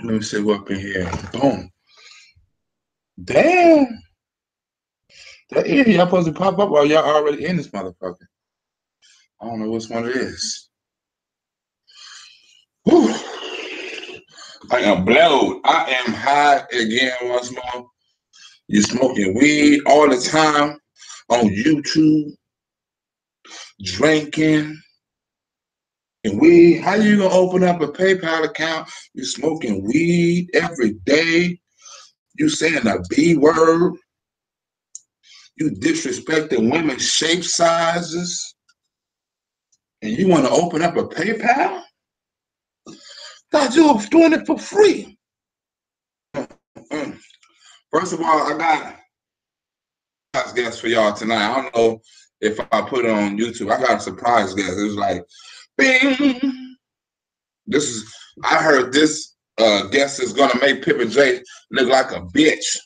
Let me see what up in here. Boom. Damn. That ear, y'all supposed to pop up while y'all already in this motherfucker. I don't know which one it is. Whew. I am blowed. I am high again once more. You're smoking weed all the time on YouTube, drinking and weed. How you gonna open up a PayPal account? You smoking weed every day. You saying a B word. You disrespecting women's shape sizes. And you want to open up a PayPal? Thought you were doing it for free. First of all, I got a guest for y'all tonight. I don't know if I put it on YouTube. I got a surprise guest. It was like, bing. I heard this guest is gonna make Pip and J look like a bitch.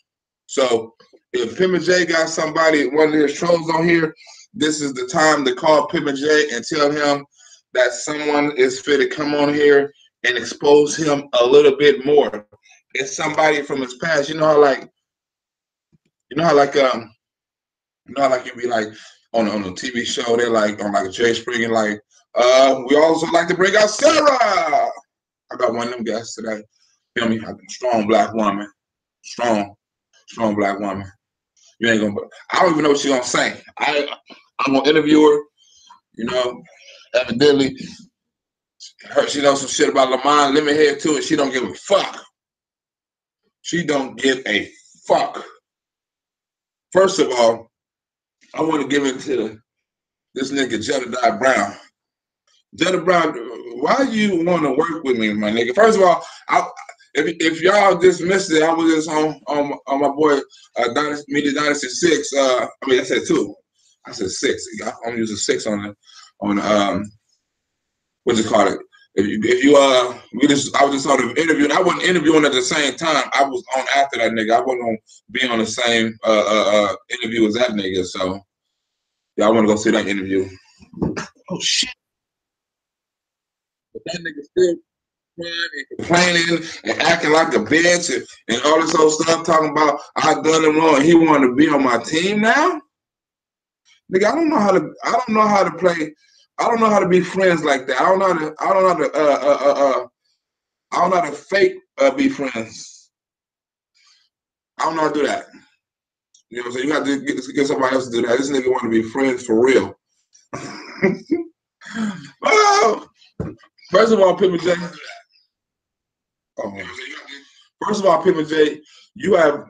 So if Pip and J got somebody, one of his trolls on here, this is the time to call Pip and J and tell him that someone is fit to come on here and expose him a little bit more. It's somebody from his past. You know how you you be like on a TV show, they're like on like a Jay Springer, like, we also like to bring out Sarah. I got one of them guys today. Feel me? A strong black woman. Strong black woman. You ain't gonna, I don't even know what she's gonna say. I'm gonna interview her, you know, evidently. She knows some shit about Lamont. Let me hear it too, and she don't give a fuck. She don't give a fuck. First of all, I want to give it to this nigga Jedediah Brown. Jedediah Brown, why you want to work with me, my nigga? First of all, if y'all just missed it, I was just on my boy Media Dynasty 6. I mean, I said 2. I said 6. I'm using 6 on what you call it. I was just on the interview. I wasn't interviewing at the same time. I was on after that nigga. I wasn't gonna be on the same interview as that nigga. So y'all want to go see that interview? Oh shit! But that nigga still crying and complaining and acting like a bitch and all this old stuff, talking about I done him wrong. He want to be on my team now. Nigga, I don't know how to play. I don't know how to be friends like that. I don't know how to fake be friends. I don't know how to do that. You know what I'm saying? You got to get somebody else to do that. This nigga want to be friends for real. Oh, first of all, Pip and J. Oh man. First of all, Pip and J, you have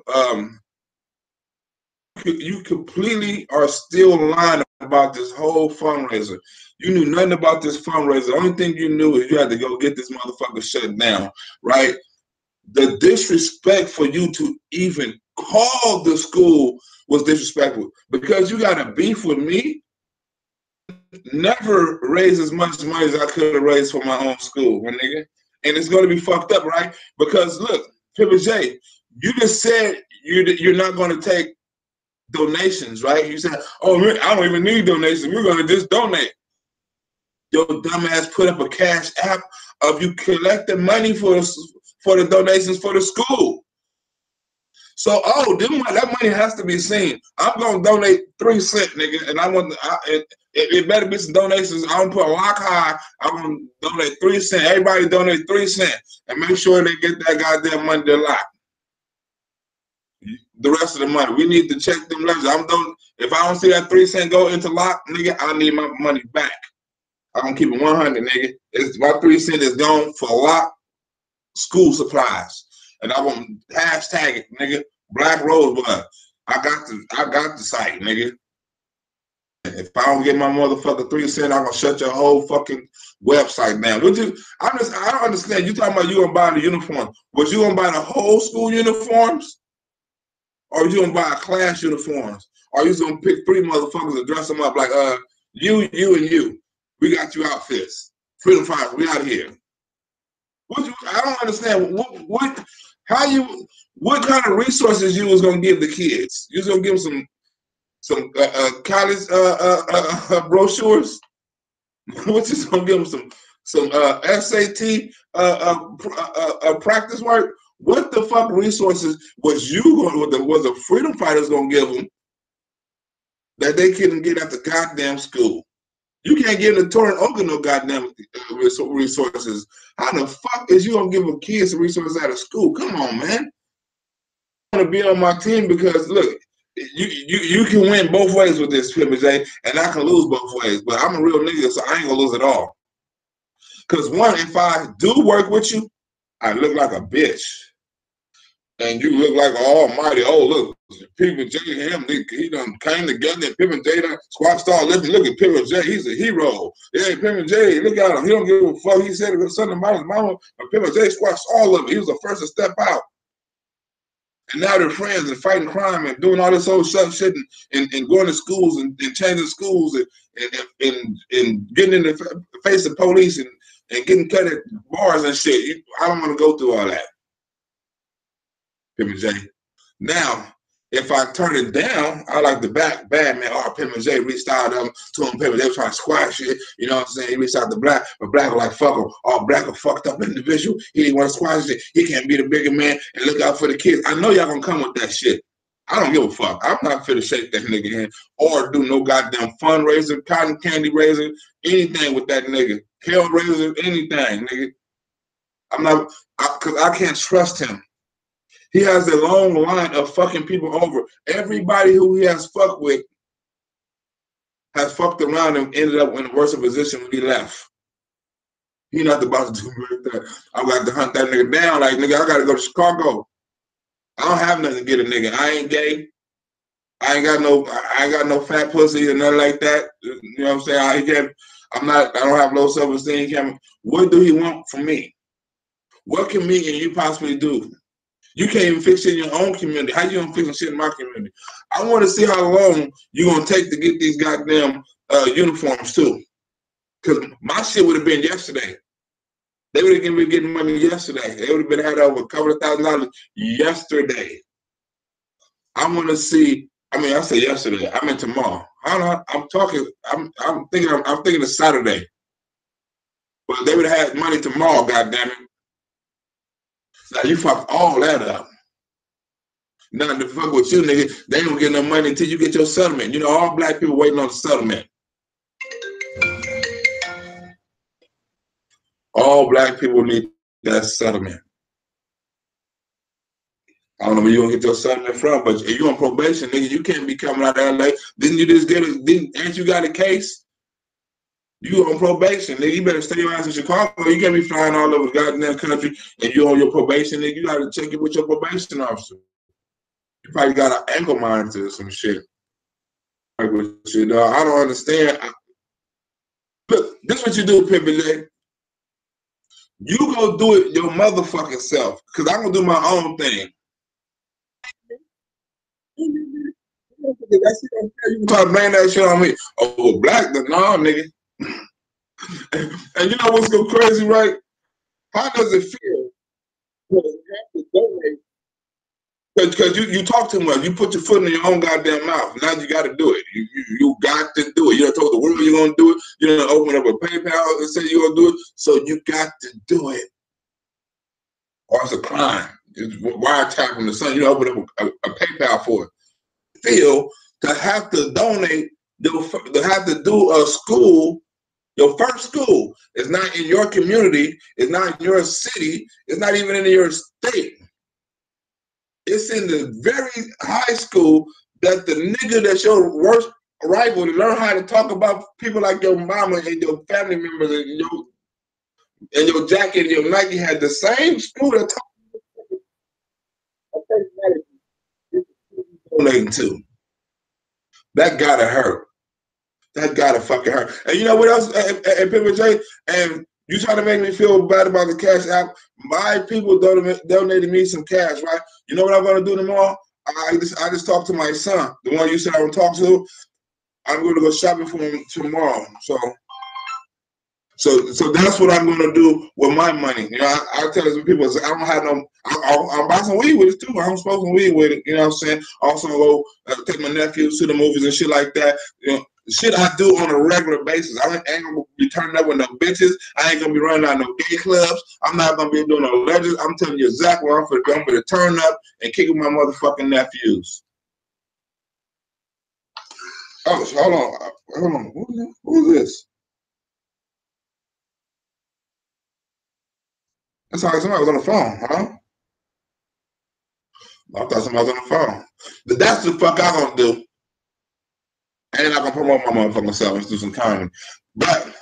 you completely are still lying about this whole fundraiser. You knew nothing about this fundraiser. The only thing you knew is you had to go get this motherfucker shut down, right? The disrespect for you to even call the school was disrespectful because you got a beef with me. Never raised as much money as I could have raised for my own school, my nigga. And it's going to be fucked up, right? Because look, Pip and J, you just said you're not going to take donations, right? You said, oh, I don't even need donations. We're going to just donate. Your dumbass put up a cash app of you collecting money for the donations for the school. So, that money has to be seen. I'm going to donate 3 cents, nigga, and it better be some donations. I'm going to put a lock high. I'm going to donate 3 cents. Everybody donate 3 cents and make sure they get that goddamn money to lock. The rest of the money, we need to check them letters. If I don't see that 3 cent go into lock, nigga, I need my money back. I'm gonna keep it 100, nigga. My 3 cents is gone for lock school supplies, and I want hashtag it, nigga. Black Rosebud. I got the site, nigga. If I don't get my motherfucker 3 cents, I'm gonna shut your whole fucking website down. I don't understand. You talking about you gonna buy the uniform? Was you gonna buy the whole school uniforms? Or you gonna buy class uniforms? Or you gonna pick 3 motherfuckers and dress them up like you, and you. We got you outfits. Freedom Fighters, we out here. I don't understand what kind of resources you was gonna give the kids? You was gonna give them some college brochures? What you gonna give them some SAT practice work. What the fuck resources was the freedom fighters gonna give them that they couldn't get at the goddamn school? You can't give the Torrent Oga no goddamn resources. How the fuck is you gonna give a kid some resources out of school? Come on, man. I want to be on my team because look, you can win both ways with this, Pimmy J, and I can lose both ways. But I'm a real nigga, so I ain't gonna lose at all. Because one, if I do work with you, I look like a bitch. And you look like an almighty. Oh, look, Pimmy J, he done came together and Pimmy J done squashed all this. Look at Pimmy J, he's a hero. Yeah, Pimmy J, look at him. He don't give a fuck. He said it was something about his mama, but Pimmy J squashed all of it. He was the first to step out. And now they're friends and fighting crime and doing all this old shit and going to schools and changing schools and getting in the face of police and getting cut at bars and shit. I don't want to go through all that. Pimmy J. Now, if I turn it down, I like the bad man. Oh, Pimmy J reached out to him. Pimmy J was trying to squash it. You know what I'm saying? He reached out to Black, but Black was like, fuck him. Oh, Black a fucked up individual. He didn't want to squash it. He can't be the bigger man and look out for the kids. I know y'all gonna come with that shit. I don't give a fuck. I'm not fit to shake that nigga hand or do no goddamn fundraiser, cotton candy raiser, anything with that nigga. Hell raiser, anything, nigga. I'm not, because I can't trust him. He has a long line of fucking people over. Everybody who he has fucked with has fucked around and ended up in a worse position when he left. He not about to do like that. I got to hunt that nigga down. Like, nigga, I got to go to Chicago. I don't have nothing to get a nigga. I ain't gay. I ain't got no fat pussy or nothing like that. You know what I'm saying? I don't have low self-esteem. What do he want from me? What can me and you possibly do? You can't even fix it in your own community. How you gonna fix shit in my community? I want to see how long you gonna take to get these goddamn uniforms too. Because my shit would have been yesterday. They would have been getting money yesterday. They would have been had over a couple of $1,000 yesterday. I want to see. I mean, I say yesterday. I mean tomorrow. I'm thinking of Saturday. But they would have had money tomorrow. Goddamn it. Now you fuck all that up. Nothing to fuck with you, nigga. They ain't gonna get no money until you get your settlement. You know, all black people waiting on the settlement. All black people need that settlement. I don't know where you gonna get your settlement from, but if you on probation, nigga, you can't be coming out of LA. Didn't you just get it? Ain't you got a case? You on probation, nigga. You better stay your ass in Chicago. You can't be flying all over the goddamn country and you on your probation, nigga. You gotta check it with your probation officer. You probably got an ankle monitor or some shit. I don't understand. Look, this is what you do, Pimmy J. You go do it your motherfucking self, because I'm gonna do my own thing. You can try to blame that shit on me. Oh, black, no, nigga. And you know what's so crazy, right? How does it feel to have to donate? Because you talk too much. You put your foot in your own goddamn mouth. Now you got to do it. You got to do it. You done told the world you're going to do it. You done open up a PayPal and say you're going to do it. So you got to do it. Or it's a crime. It's wiretapping the sun. You open up a PayPal for it. Feel to have to donate, to have to do a school, your first school. It's not in your community. It's not in your city. It's not even in your state. It's in the very high school that the nigga that's your worst rival to learn how to talk about people like your mama and your family members and your jacket and your Nike had the same school that donating to. That gotta hurt. That gotta fucking hurt. And you know what else? And Pimmy J, and you trying to make me feel bad about the Cash App. My people donated me some cash, right? You know what I'm gonna do tomorrow? I just talked to my son, the one you said I would talk to. I'm gonna go shopping for him tomorrow. So that's what I'm gonna do with my money. You know, I tell some people, I don't have no. I'll buy some weed with it too. I'm smoking weed with it. You know what I'm saying? Also go take my nephews to the movies and shit like that. You know, shit I do on a regular basis. I ain't gonna be turning up with no bitches. I ain't gonna be running out no gay clubs. I'm not gonna be doing no legends. I'm telling you exactly what I'm gonna turn up and kick with my motherfucking nephews. Oh, hold on. Who's this? That's how somebody was on the phone, huh? I thought somebody was on the phone. But that's the fuck I'm gonna do. I ain't not gonna promote my motherfucking self and do some comedy. But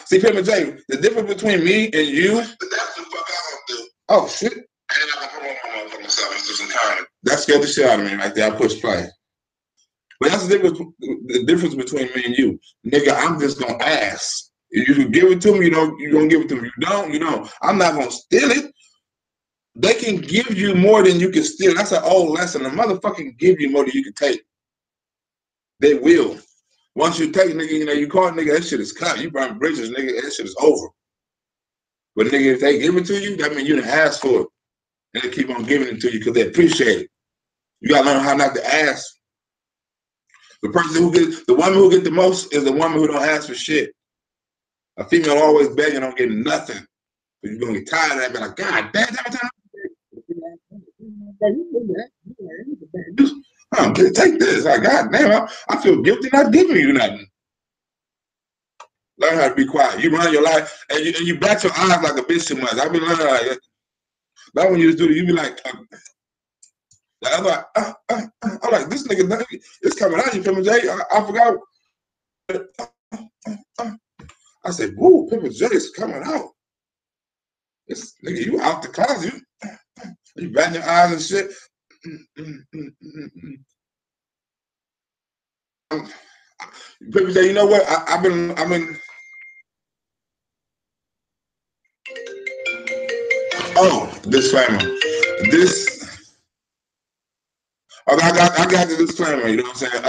see, Pimp and J, the difference between me and you. But that's the fuck I'm gonna do. Oh shit. I ain't not gonna promote my motherfucking self and do some comedy. That scared the shit out of me right there. I pushed play. But that's the difference between me and you. Nigga, I'm just gonna ask. If you can give it to me, you gonna give it to me. You don't, you don't. I'm not gonna steal it. They can give you more than you can steal. That's an old lesson. The motherfucker can give you more than you can take. They will. Once you take, nigga, you call nigga, that shit is cut. You burn bridges, nigga, that shit is over. But nigga, if they give it to you, that means you didn't ask for it. And they keep on giving it to you because they appreciate it. You gotta learn how not to ask. The woman who gets the most is the woman who don't ask for shit. A female always begging, don't get nothing. But you're gonna get tired of that, be like, God damn, take this. Like, God damn, I feel guilty not giving you nothing. Learn how to be quiet. You run your life and you bat your eyes like a bitch too much. I be learning like that when you just do it, you be like, I'm like, this nigga, it's coming out. You feel me, Jay? I forgot. I said, woo, Pimp J is coming out. This nigga, you out the closet. You batting your eyes and shit. Pimp J, you know what? I've been. Oh, disclaimer. I got the disclaimer. You know what I'm saying?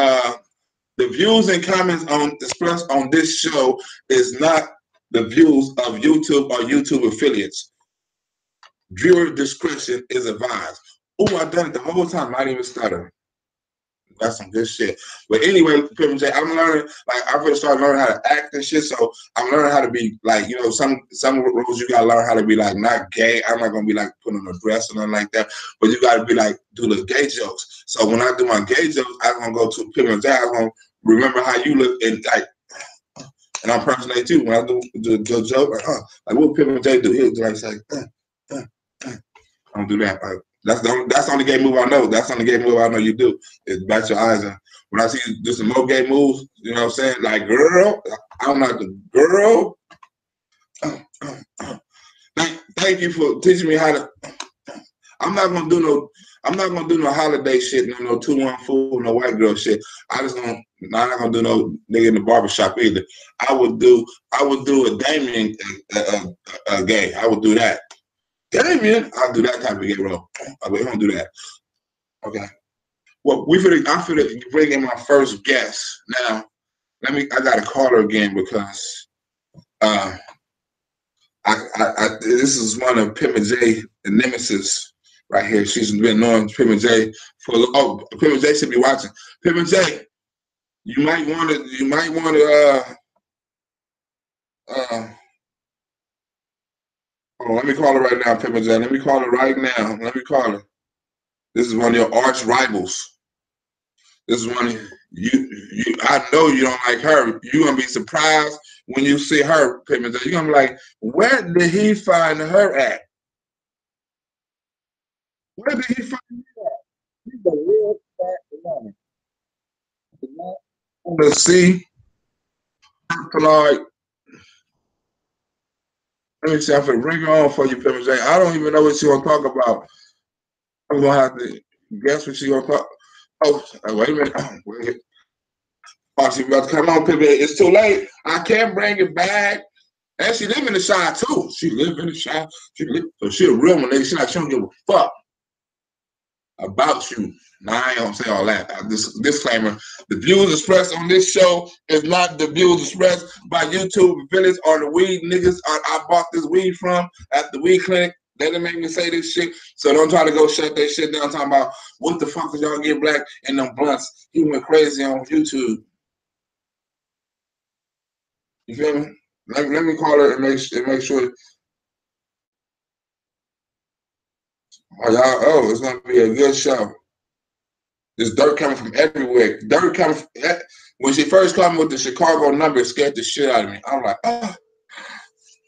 The views and comments expressed on this show is not the views of YouTube or YouTube affiliates. Viewer discretion is advised. Oh, I done it the whole time. I didn't even stutter. That's some good shit. But anyway, Pimp J, I'm learning, like, I'm gonna start learning how to act and shit. So I'm learning how to be like, some rules you gotta learn how to be like not gay. I'm not gonna be like putting on a dress or nothing like that. But you gotta be like do the gay jokes. So when I do my gay jokes, I'm gonna go to Pimp J. I'm gonna remember how you look and like, and I'm personally too. When I do the joke, like what Pimp J do? He'll do like say, I don't do that. That's the only gay move I know. That's the only gay move I know you do is bat your eyes. And when I see you do some more gay moves, you know what I'm saying? Like, girl, I'm not the girl. Thank you for teaching me how to. I'm not gonna do no holiday shit, no 2-1 fool, no white girl shit. I'm not gonna do no nigga in the barbershop either. I would do a Damien gay. I would do that. Damien, I'll do that type of gay role. We don't do that. Okay. Well, I'm finna bring in my first guest. Now, I gotta call her again because this is one of Pimp J nemesis right here. She's been knowing Pimp J Pimp J should be watching. Pimp J, you might want to let me call her right now, Pimp J. Let me call her right now. Let me call her. This is one of your arch rivals. This is one you. I know you don't like her. You're gonna be surprised when you see her, Pimp J. You're gonna be like, where did he find her at? Where did he find her at? She's a real fat woman. Let's see. Like, let me see. I'm gonna bring her on for you, Pimp J. I don't even know what she gonna talk about. I'm gonna have to guess what she gonna talk. Oh, wait a minute. Wait. Oh, she about to come on, Pimp J. It's too late. I can't bring it back. And she live in the Shire too. She live in the Shire. So she a real one, nigga. She don't give a fuck about you. Now I ain't gonna say all that. Disclaimer: the views expressed on this show is not the views expressed by YouTube affiliates or the weed niggas I bought this weed from at the weed clinic. They didn't make me say this shit. So don't try to go shut that shit down talking about what the fuck is y'all get black in them blunts. He went crazy on YouTube. You feel me? Let me call her and make sure. Oh, it's gonna be a good show. There's dirt coming from everywhere. Dirt coming from, when she first called me with the Chicago number, it scared the shit out of me. I'm like, oh,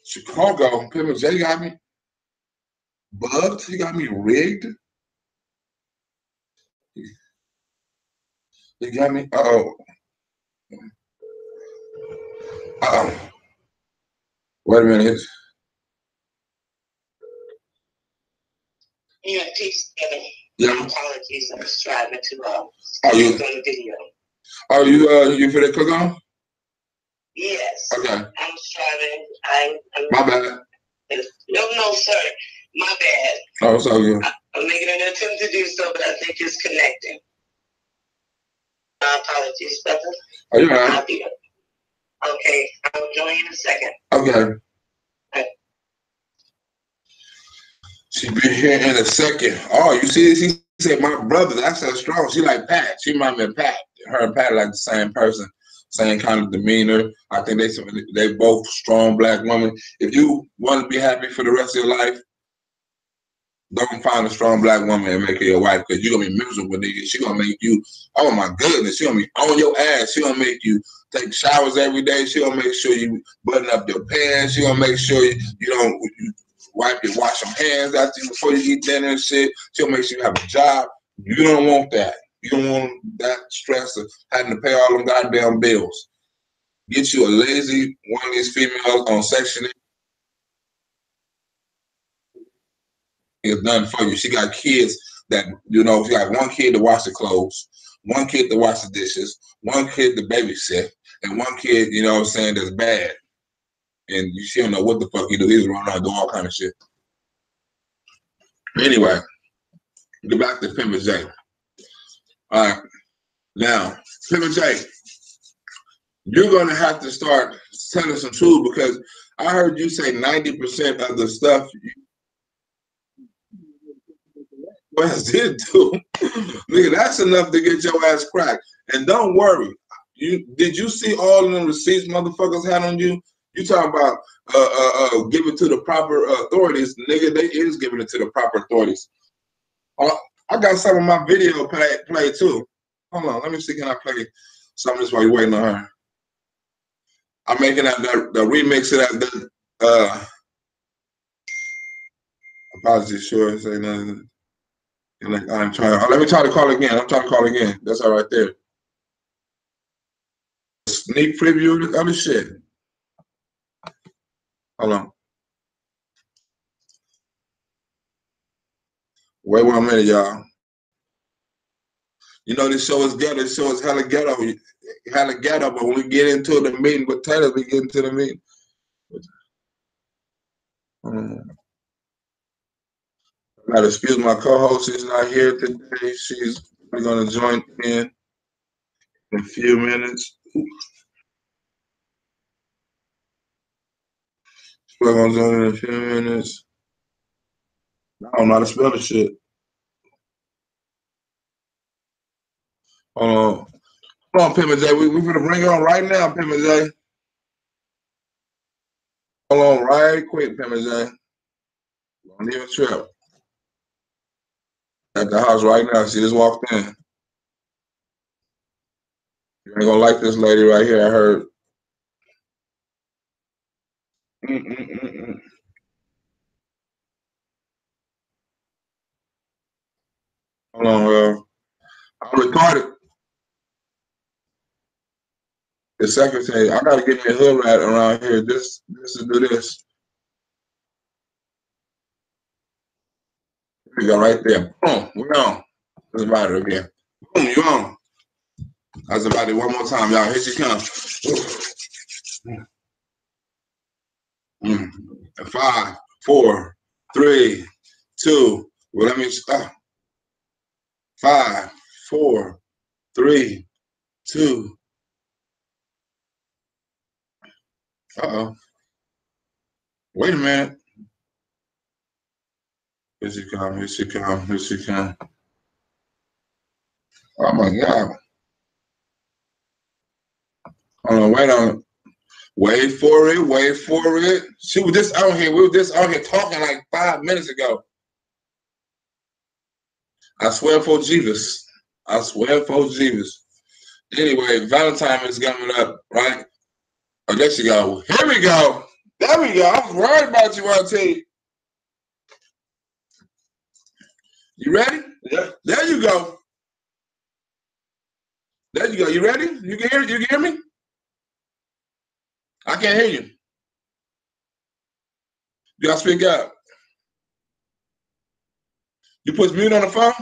Chicago. Pimp J got me bugged. He got me rigged. He got me. Uh-oh. Uh-oh. Wait a minute. Yeah, peace, Kevin. Yeah. My apologies. I was driving to on the video. Oh, you for the cook on? Yes. Okay. I was driving. My bad. No, sir. My bad. Oh, it's all good. I'm making an attempt to do so, but I think it's connecting. My apologies, brother. Are you all right? Okay. I'll join you in a second. Okay. She be here in a second. Oh, you see this? He said, my brother, that's so strong. She like Pat. She remind me of Pat. Her and Pat are like the same person, same kind of demeanor. I think they both strong black women. If you want to be happy for the rest of your life, don't find a strong black woman and make her your wife, because you're going to be miserable, nigga. She going to make you, oh my goodness, she going to be on your ass. She going to make you take showers every day. She going to make sure you button up your pants. She going to make sure you don't wash your hands after before you eat dinner and shit. She'll make sure you have a job. You don't want that. You don't want that stress of having to pay all them goddamn bills. Get you a lazy one of these females on Section 8. It's done for you. She got kids that, she got one kid to wash the clothes, one kid to wash the dishes, one kid to babysit, and one kid, that's bad. And she don't know what the fuck he do. He's running around doing all kind of shit. Anyway, get back to Pimp J. All right. Now, Pimp J, you're going to have to start telling some truth, because I heard you say 90% of the stuff West did do. Nigga, that's enough to get your ass cracked. And don't worry. Did you see all of them receipts motherfuckers had on you? You talking about give it to the proper authorities. Nigga, they is giving it to the proper authorities. I got some of my video play too. Hold on, let me see, can I play some of this while you're waiting on her? I'm making the remix of that. Apologies, sure, say nothing. Like, I'm trying. Let me try to call again. I'm trying to call again. That's all right there. Sneak preview of the other shit. Hold on. Wait 1 minute, y'all. This show is ghetto. This show is hella ghetto. Hella ghetto, but when we get into the meeting with Taylor, we get into the meeting. I gotta excuse my co-host. She's not here today. She's going to join in a few minutes. We're going to join in a few minutes. I don't know how to spell the shit. Hold on, Pimp J. We're going to bring it on right now, Pimp J. Hold on right quick, Pimp J. Don't even trip. At the house right now. She just walked in. You ain't gonna like this lady right here, I heard. Hold on, I'm retarded. The secretary, I gotta get me a hood rat around here just to do this. We go right there. Boom, we're on. That's about it again. Boom, you on. That's about it. One more time, y'all. Here she comes. 5, 4, 3, 2. Well, let me stop. 5, 4, 3, 2. Uh-oh. Wait a minute. Here she come. Here she come. Here she come. Oh my God. Hold on, wait on. Wait for it. Wait for it. She was just out here. We were just out here talking like 5 minutes ago. I swear for Jesus. I swear for Jesus. Anyway, Valentine is coming up, right? Oh, there she go. Here we go. There we go. I was worried about you, I tell you. You ready? Yeah. There you go. There you go. You ready? You can hear? You can hear me? I can't hear you. You gotta speak up. You put mute on the phone?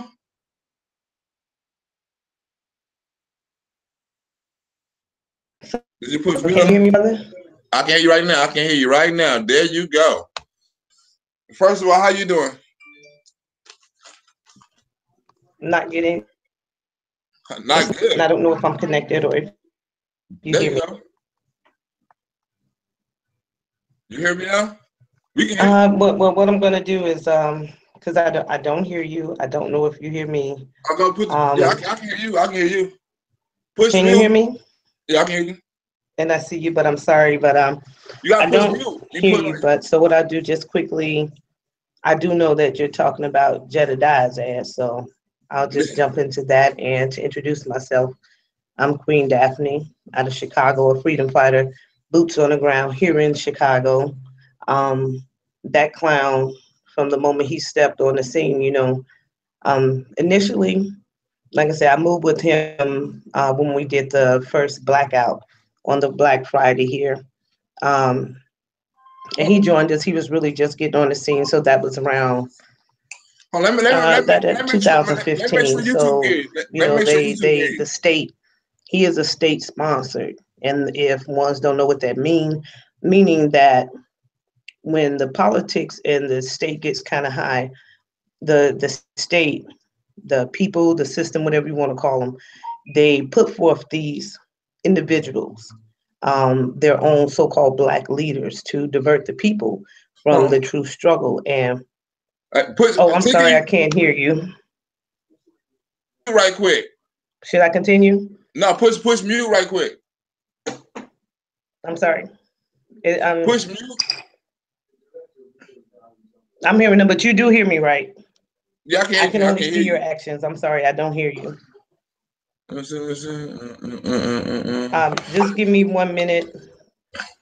Did you put mute on? Can you hear me, brother? I can hear you right now. I can hear you right now. There you go. First of all, how you doing? Not getting. Not good. I don't know if I'm connected or if you There hear you me. go. You hear me now? We can hear you. What I'm gonna do is because I don't hear you. I don't know if you hear me. I'm gonna put. Yeah, I can hear you. I can hear you. Push Can mute. you hear me? Yeah, I can hear you. And I see you, but I'm sorry, but You gotta I push don't mute. You hear put. you. But so what I do just quickly, I do know that you're talking about Jedediah's ass, so I'll just jump into that and to introduce myself. I'm Queen Daphne out of Chicago, a freedom fighter, boots on the ground here in Chicago. That clown, from the moment he stepped on the scene, initially, like I said, I moved with him when we did the first blackout on the Black Friday here. Um, and he joined us. He was really just getting on the scene. So that was around Oh, let me make sure. Let me make 2015. sure YouTube So, hear you. Let me make sure YouTube hear you. the state, he is a state sponsored. And if ones don't know what that meaning that when the politics in the state gets kind of high, the state, the people, the system, whatever you want to call them, they put forth these individuals, their own so-called black leaders to divert the people from the true struggle. And I'm sorry, I can't hear you. Right quick. Should I continue? No, push mute right quick. I'm sorry. Push mute. I'm hearing them, but you do hear me, right? Yeah, I can only see your actions. I'm sorry, I don't hear you. Just give me 1 minute.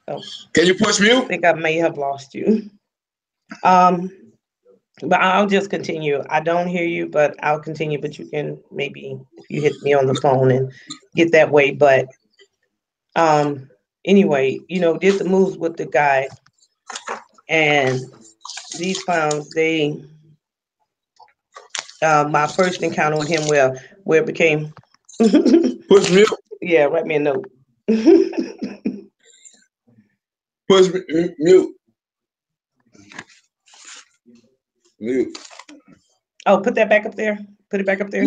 Oh, can you push mute? I think I may have lost you. But I'll just continue. I don't hear you, but I'll continue. But you can maybe, if you hit me on the phone and get that way. But anyway, did the moves with the guy, and these clowns, they my first encounter with him where it became push mute. Yeah, write me a note. Push mute. Mute. Oh, put that back up there. Put it back up there.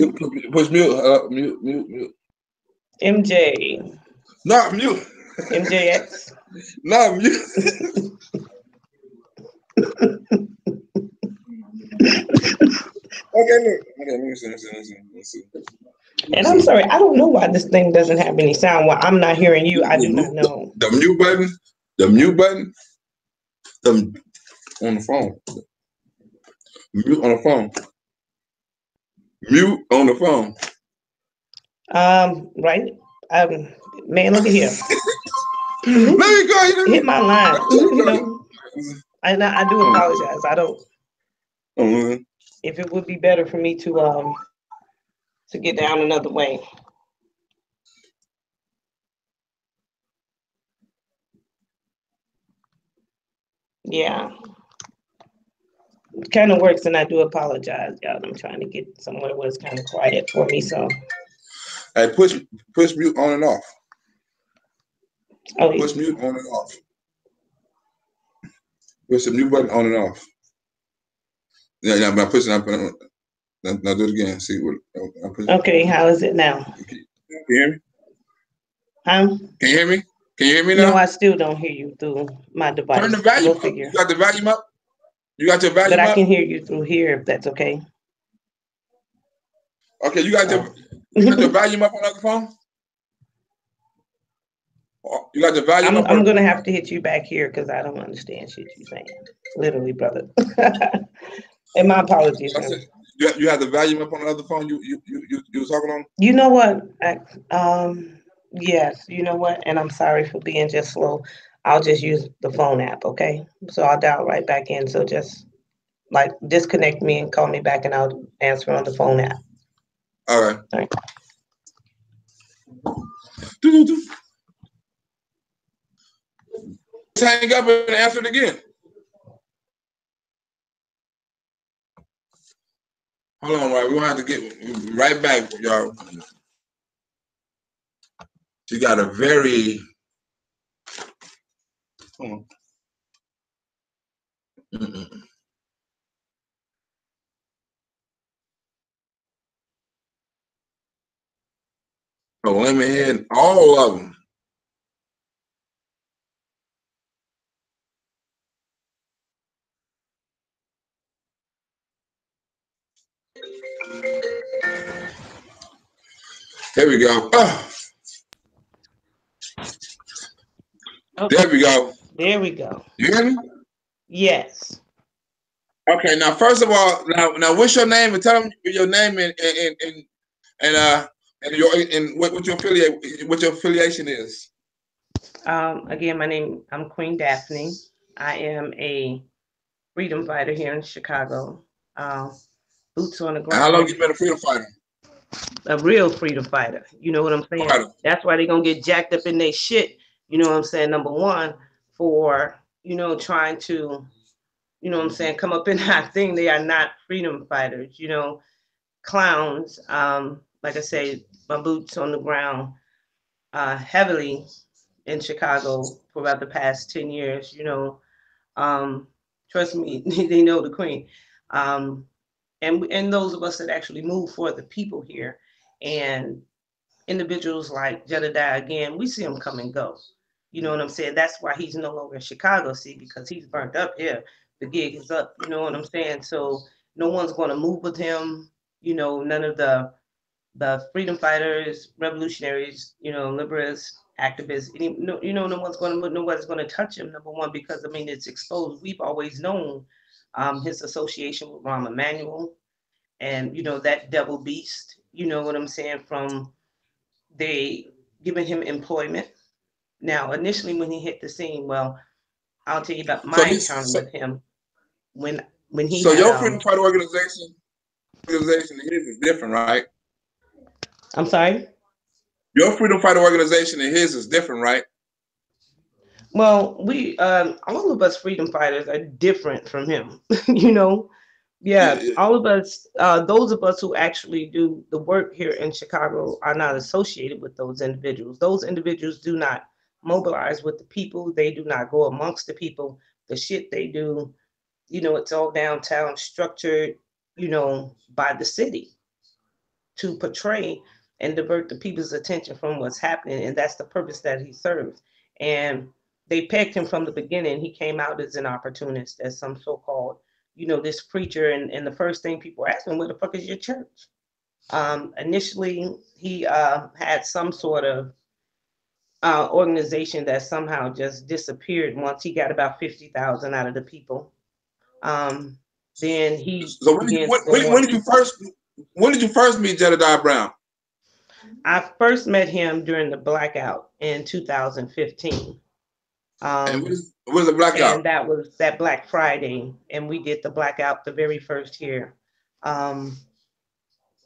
Push mute. Mute. MJ. Not mute. MJX. Not mute. Okay, look. Okay, let me see. And I'm sorry, I don't know why this thing doesn't have any sound. Why I'm not hearing you, I do not know. The mute button. On the phone. Mute on the phone. Mute on the phone. Right. Man, look at here. Let me go. Hit my line. And I do apologize. I don't. If it would be better for me to get down another way. Yeah. It kind of works, and I do apologize, y'all. I'm trying to get somewhere where it's kind of quiet for me. So, hey, push mute on and off. Oh, push mute on and off. Push the mute button on and off. Yeah, I'm pushing up. Now do it again. See what? Okay, how is it now? Can you hear me? Huh? Can you hear me? Can you hear me now? No, I still don't hear you through my device. Turn the volume up. You got the volume up? You got your But volume I up? can hear you through here if that's okay. Okay, Oh. you got your volume up on the other phone? You got the volume up I'm on gonna have to hit you back here because I don't understand shit you saying. Literally, brother. And my apologies, I said man. you have the volume up on the other phone you was talking on? You know what? Yes, you know what? And I'm sorry for being just slow. I'll just use the phone app, okay? So I'll dial right back in. So just like disconnect me and call me back, and I'll answer on the phone app. All right. All right. Just hang up and answer it again. Hold on, right? We're gonna have to get right back, y'all. She got a very women here, all of them. There we go. Okay. There we go. There we go. You hear me? Yes. Okay. Now, first of all, now, what's your name? And tell them your name and what your affiliation is. Again, my name, I'm Queen Daphne. I am a freedom fighter here in Chicago. Um, Boots on the And how long ground, you been a freedom fighter? a real freedom fighter. You know what I'm saying? Fighter. That's why they're gonna get jacked up in their shit. You know what I'm saying? Number one, for trying to, what I'm saying, come up in that thing. They are not freedom fighters, clowns. Like I say, my boots on the ground, heavily in Chicago for about the past 10 years, Um, trust me, they know the queen. Um, and those of us that actually move for the people here, and individuals like Jedediah, again, we see him come and go. You know what I'm saying? That's why he's no longer in Chicago, see, because he's burnt up here. The gig is up. You know what I'm saying? So no one's going to move with him. None of the freedom fighters, revolutionaries, liberals, activists. No one's going to, nobody's going to touch him. Number one, because I mean it's exposed. We've always known his association with Rahm Emanuel, and that devil beast. You know what I'm saying? From they giving him employment. Now, initially when he hit the scene, well, I'll tell you about So my his encounter so, with him when he so had your freedom fighter organization and his is different, right? I'm sorry. Your freedom fighter organization and his is different, right? Well, we all of us freedom fighters are different from him. Yeah, Yeah. all of us, those of us who actually do the work here in Chicago are not associated with those individuals. Those individuals do not mobilize with the people. They do not go amongst the people. The shit they do, it's all downtown structured, by the city to portray and divert the people's attention from what's happening. And that's the purpose that he serves. And they pegged him from the beginning. He came out as an opportunist, as some so called, this preacher. And the first thing people asked him, where the fuck is your church? Initially, he had some sort of organization that somehow just disappeared once he got about 50,000 out of the people. Um, then he So began to go on. when did you first meet Jedediah Brown? I first met him during the blackout in 2015. And Um, what is the blackout? and that was that Black Friday, and we did the blackout the very first year um,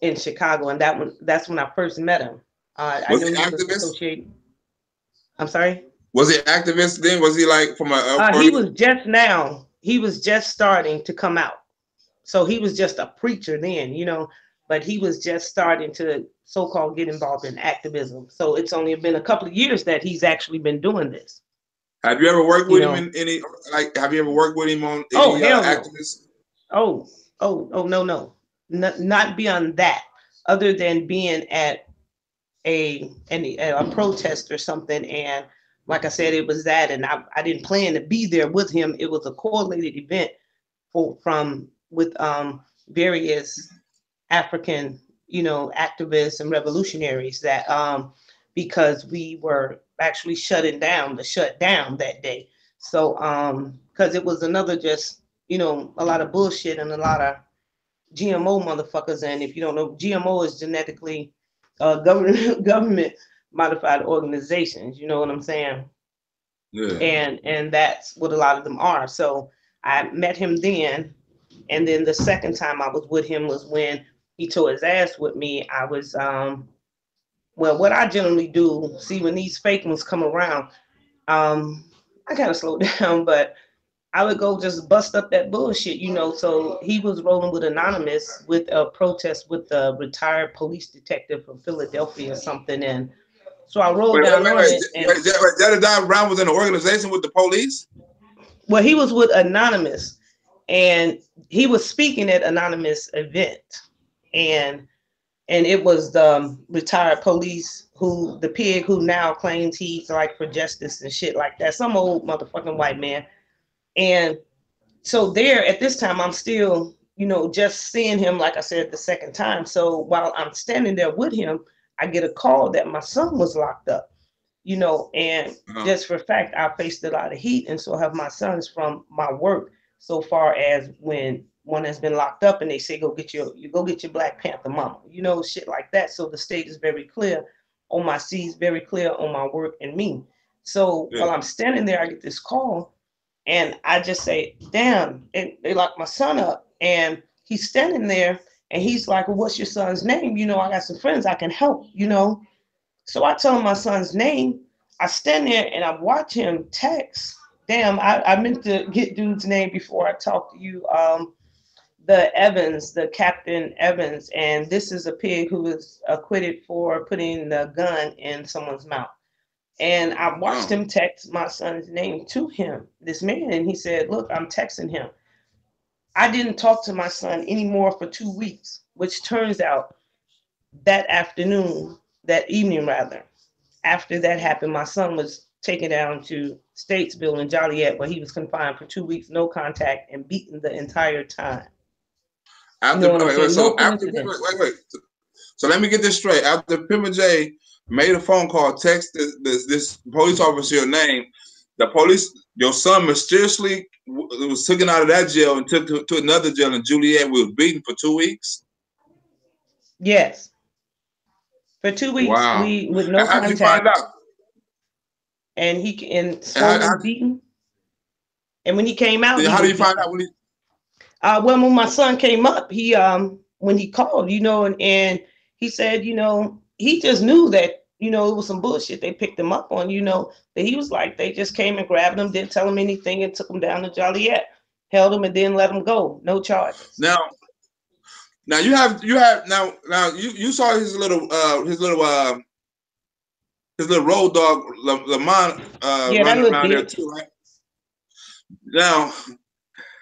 in Chicago, and that's when I first met him. I Was know he he was activist? associated. I'm sorry. Was he activist then? Was he like from a He was just now. He was just starting to come out. So he was just a preacher then, but he was just starting to so-called get involved in activism. So it's only been a couple of years that he's actually been doing this. Have you ever worked You with him know. in any have you ever worked with him on Oh any hell no. activists? Oh oh no no. Not beyond that. Other than being at a protest or something, and like I said, it was that, and I didn't plan to be there with him. It was a correlated event from with various African, activists and revolutionaries that because we were actually shut down that day. So because it was another just a lot of bullshit and a lot of GMO motherfuckers. And if you don't know, GMO is genetically government modified organizations. You know what I'm saying? Yeah. And that's what a lot of them are. So I met him then, and then the second time I was with him was when he tore his ass with me. I was well, what I generally do, see when these fake ones come around, I kind of slow down, but I would go just bust up that bullshit. So he was rolling with Anonymous with a protest with a retired police detective from Philadelphia or something. And so I rolled Wait, wait, down wait, on wait. it. And Jedediah Brown was in an organization with the police? well, he was with Anonymous, and he was speaking at Anonymous event. And it was the retired police who the pig who now claims he's like for justice and shit like that. Some old motherfucking white man. And so there at this time I'm still just seeing him, like I said, the second time. So while I'm standing there with him, I get a call that my son was locked up. And Uh-huh. just for fact, I faced a lot of heat, and so have my sons from my work. So far as when one has been locked up, and they say go get your Black Panther mama, shit like that. So the state is very clear on my C's, very clear on my work and me. So Yeah. while I'm standing there, I get this call, and I just say, "Damn!" And they lock my son up, and he's standing there, and he's like, "Well, what's your son's name? I got some friends I can help." So I tell him my son's name. I stand there and I watch him text. Damn, I meant to get dude's name before I talk to you. The Evans, the Captain Evans, and this is a pig who was acquitted for putting the gun in someone's mouth. And I watched Oh. him text my son's name to him, this man, and he said, "Look, I'm texting him." I didn't talk to my son anymore for 2 weeks, which turns out that afternoon, that evening rather, after that happened, my son was taken down to Statesville in Joliet, where he was confined for 2 weeks, no contact, and beaten the entire time. You After know what I'm wait, saying? so No after coincidence. wait. So let me get this straight. After Pima J made a phone call, texted this police officer your name, the police, your son mysteriously was taken out of that jail and took to another jail in Juliet. We was beaten for 2 weeks. Yes, for 2 weeks, Wow. we with no And how did you find contact, out? and he and And swollen, beaten. And when he came out, he how do was you find beaten. out when he? Well, when my son came up, he when he called, and he said, he just knew that it was some bullshit they picked him up on. That he was like they just came and grabbed him, didn't tell him anything, and took him down to Joliet, held him, and then let him go, no charges. Now, now you have now you saw his little road dog Lamont Yeah, that running little around there bitch. too, right? Now,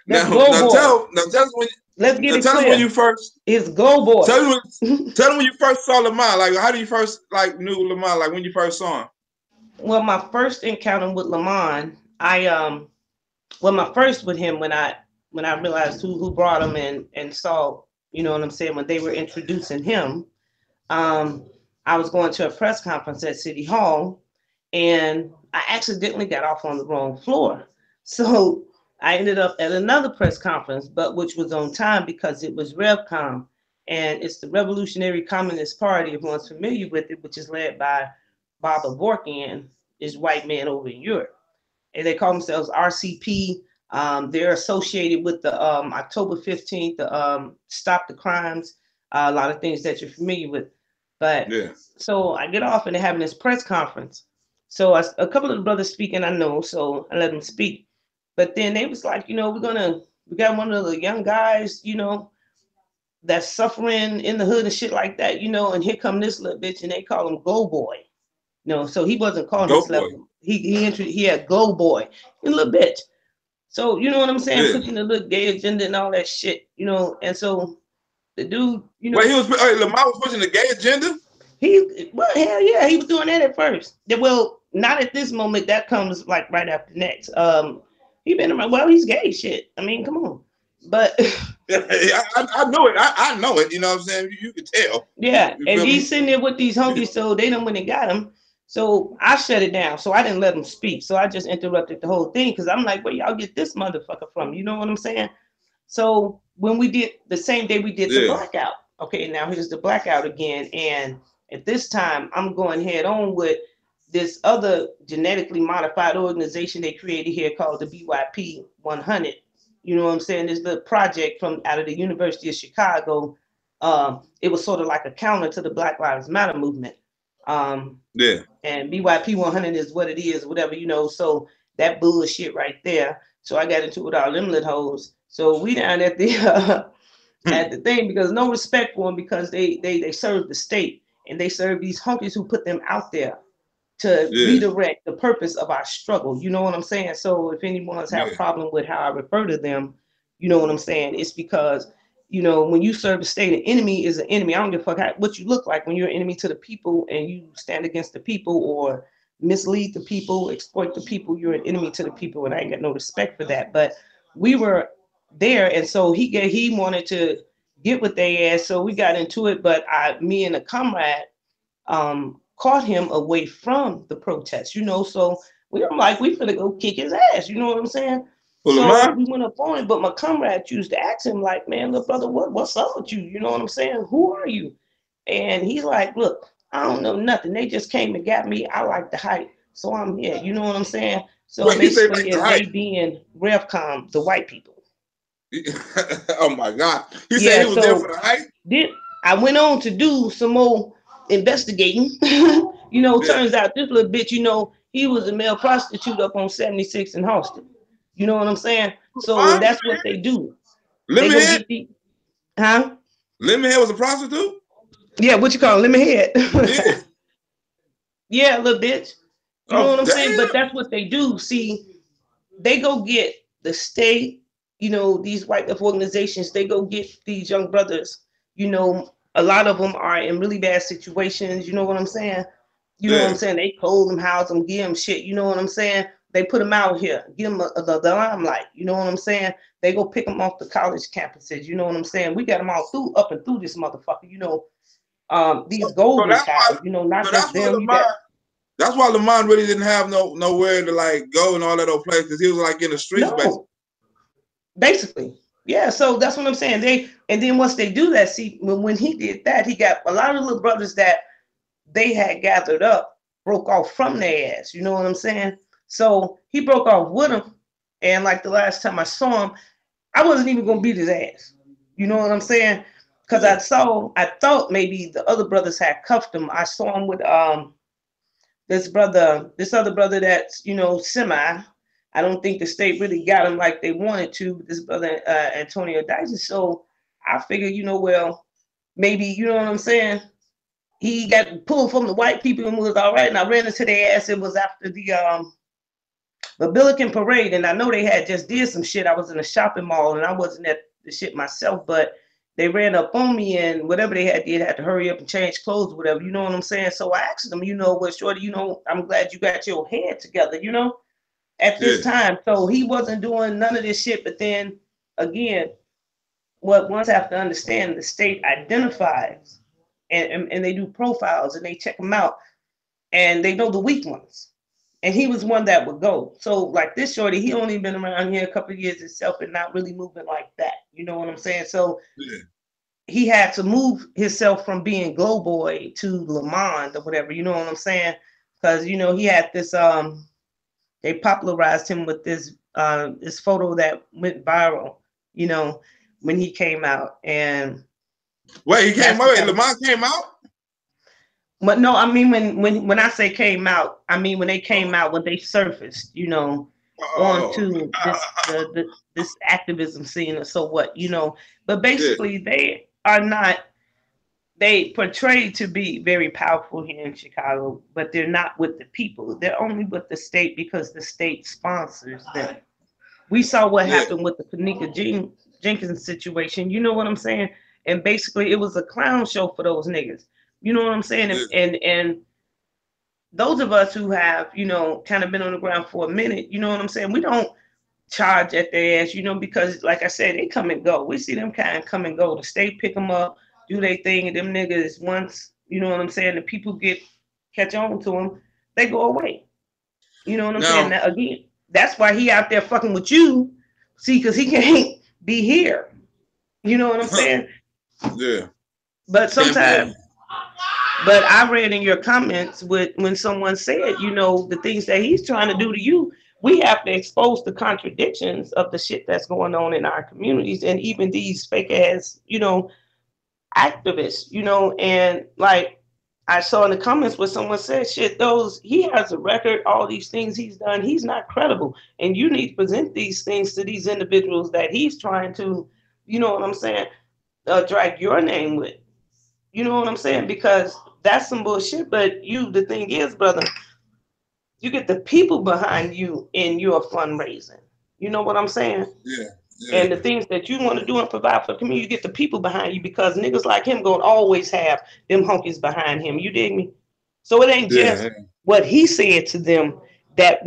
That's Go Boy. Let's get now it tell us when you clear. first It's Go Boy. tell me when, tell me when you first saw Lamont. Like how do you first like knew Lamont? Like when you first saw him? Well, my first encounter with Lamont, my first with him when I realized who brought him and saw, what I'm saying, when they were introducing him, um, I was going to a press conference at City Hall, and I accidentally got off on the wrong floor. So I ended up at another press conference, but which was on time because it was RevCom, and it's the Revolutionary Communist Party, everyone's familiar with it, which is led by Bob Avorkian, this white man over in Europe, and they call themselves RCP. They're associated with the October 15th, the Stop the Crimes, a lot of things that you're familiar with. But Yeah. so I get off and they're having this press conference. So a couple of the brothers speaking, I know, so I let them speak. But then they was like, we got one of the young guys, that's suffering in the hood and shit like that, and here come this little bitch, and they call him Go Boy. No, so he wasn't calling Dope himself. boy. He had Go Boy, a little bitch. So you know what I'm saying, Yeah. pushing the little gay agenda and all that shit, and so the dude, Wait, Lamont was pushing the gay agenda. well, hell yeah, he was doing that at first. Well, not at this moment. That comes like right after next. He been around. Well, he's gay. Shit. I mean, come on. But I know it. I know it. You know what I'm saying? You can tell. yeah, You and feel me? he's sitting there with these hunkies, so they done when they got him. So I shut it down. So I didn't let him speak. So I just interrupted the whole thing because I'm like, where y'all get this motherfucker from? You know what I'm saying? So when we did the same day we did the Yeah. blackout. Okay, now here's the blackout again. And at this time, I'm going head on with this other genetically modified organization they created here called the BYP 100. You know what I'm saying? This little project from out of the University of Chicago. It was sort of like a counter to the Black Lives Matter movement. Um, Yeah. and BYP 100 is what it is, whatever, you know. So that bullshit right there. So I got into it with all them little hoes. So we down at the Hmm. at the thing because no respect for them because they serve the state and they serve these hunkies who put them out there to Yeah. redirect the purpose of our struggle. You know what I'm saying? So if anyone's have a Yeah. problem with how I refer to them, you know what I'm saying? It's because, you know, when you serve the state, an enemy is an enemy. I don't give a fuck what you look like when you're an enemy to the people and you stand against the people or mislead the people, exploit the people, you're an enemy to the people, and I ain't got no respect for that. But we were there, and so he wanted to get with their ass, so we got into it. But me and a comrade caught him away from the protest, you know. So we were like, we finna go kick his ass, you know what I'm saying? Full of So mine? we went up on it, but my comrade used to ask him, like, man, look, brother, what's up with you? You know what I'm saying? Who are you? And he's like, look, I don't know nothing. They just came and got me. I like the hype. So I'm here. You know what I'm saying? So Wait, he say like basically, the and height. they being RevCom, the white people. Oh my God. He said Yeah, he was there for so the height? then I went on to do some more investigating. You know, Yeah. turns out this little bitch, you know, he was a male prostitute up on 76 in Halston. You know what I'm saying? So Mine? that's what they do. They go Lemonhead? get the, huh? Lemonhead was a prostitute? Yeah, what you call it? Let me hear Yeah. it. Yeah, little bitch. You know Oh, what I'm saying? But damn. that's what they do. See, they go get the state, you know, these white organizations, they go get these young brothers. You know, a lot of them are in really bad situations. You know what I'm saying? You know what I'm Yeah. saying? They clothe them, house them, give them shit. You know what I'm saying? They put them out here, give them the limelight. You know what I'm saying? They go pick them off the college campuses. You know what I'm saying? We got them all through, up and through this motherfucker. You know, these So golden that's why child. You know, not so just them. You got That's why Lamont really didn't have nowhere to like go and all that old places. He was like in the streets basically. no. Basically. Yeah, so that's what I'm saying. They and then once they do that, see, when he did that, he got a lot of little brothers that they had gathered up, broke off from their ass. You know what I'm saying? So he broke off with them, and like the last time I saw him, I wasn't even gonna beat his ass. You know what I'm saying? Because Yeah. I thought maybe the other brothers had cuffed him. I saw him with this other brother that's, you know, semi. I don't think the state really got him like they wanted to. This brother Antonio Dyson. So I figured, you know, well, maybe you know what I'm saying. He got pulled from the white people and was all right. And I ran into their ass. It was after the Billiken parade, and I know they had just did some shit. I was in a shopping mall and I wasn't at the shit myself, but they ran up on me and whatever they had to hurry up and change clothes, whatever. You know what I'm saying? So I asked them, you know what, Shorty, you know, I'm glad you got your head together, you know, at this Yeah. time. So he wasn't doing none of this shit. But then again, what ones have to understand, the state identifies and they do profiles and they check them out and they know the weak ones. And he was one that would go. So like this shorty, he only been around here a couple of years himself and not really moving like that. You know what I'm saying? So Yeah. he had to move himself from being Glow Boy to Lamond or whatever. You know what I'm saying? Because you know he had this. They popularized him with this photo that went viral. You know when he came out, and Wait, he came that's the out. kind of. Lamont came out? But no, I mean when I say came out, I mean when they came Oh, out, when they surfaced, you know, oh. onto this activism scene or so what, you know. But Yeah. basically, they are not. They portray to be very powerful here in Chicago, but they're not with the people. They're only with the state because the state sponsors them. We saw what Yeah. happened with the Kanika Jenkins situation. You know what I'm saying? And basically, it was a clown show for those niggas. You know what I'm saying? Yeah. And those of us who have, you know, kind of been on the ground for a minute, you know what I'm saying? We don't. charge at their ass, because like I said, they come and go. We see them kind of come and go. The state pick them up, do their thing, and them niggas once, you know what I'm saying, the people catch on to them, they go away. You know what I'm saying? Now, Now, again, that's why he out there fucking with you. See, because he can't be here. You know what I'm saying? yeah, But can't be sometimes, but I read in your comments when someone said, the things that he's trying to do to you, we have to expose the contradictions of the shit that's going on in our communities and even these fake ass, activists, and like I saw in the comments where someone said, shit, he has a record, all these things he's done, he's not credible. And you need to present these things to these individuals that he's trying to, you know what I'm saying, drag your name with. You know what I'm saying? Because that's some bullshit. But the thing is, brother, you get the people behind you in your fundraising. You know what I'm saying? yeah, yeah, And the things that you want to do and provide for the community, you get the people behind you because niggas like him gonna always have them honkies behind him. You dig me? So it ain't yeah, just what he said to them that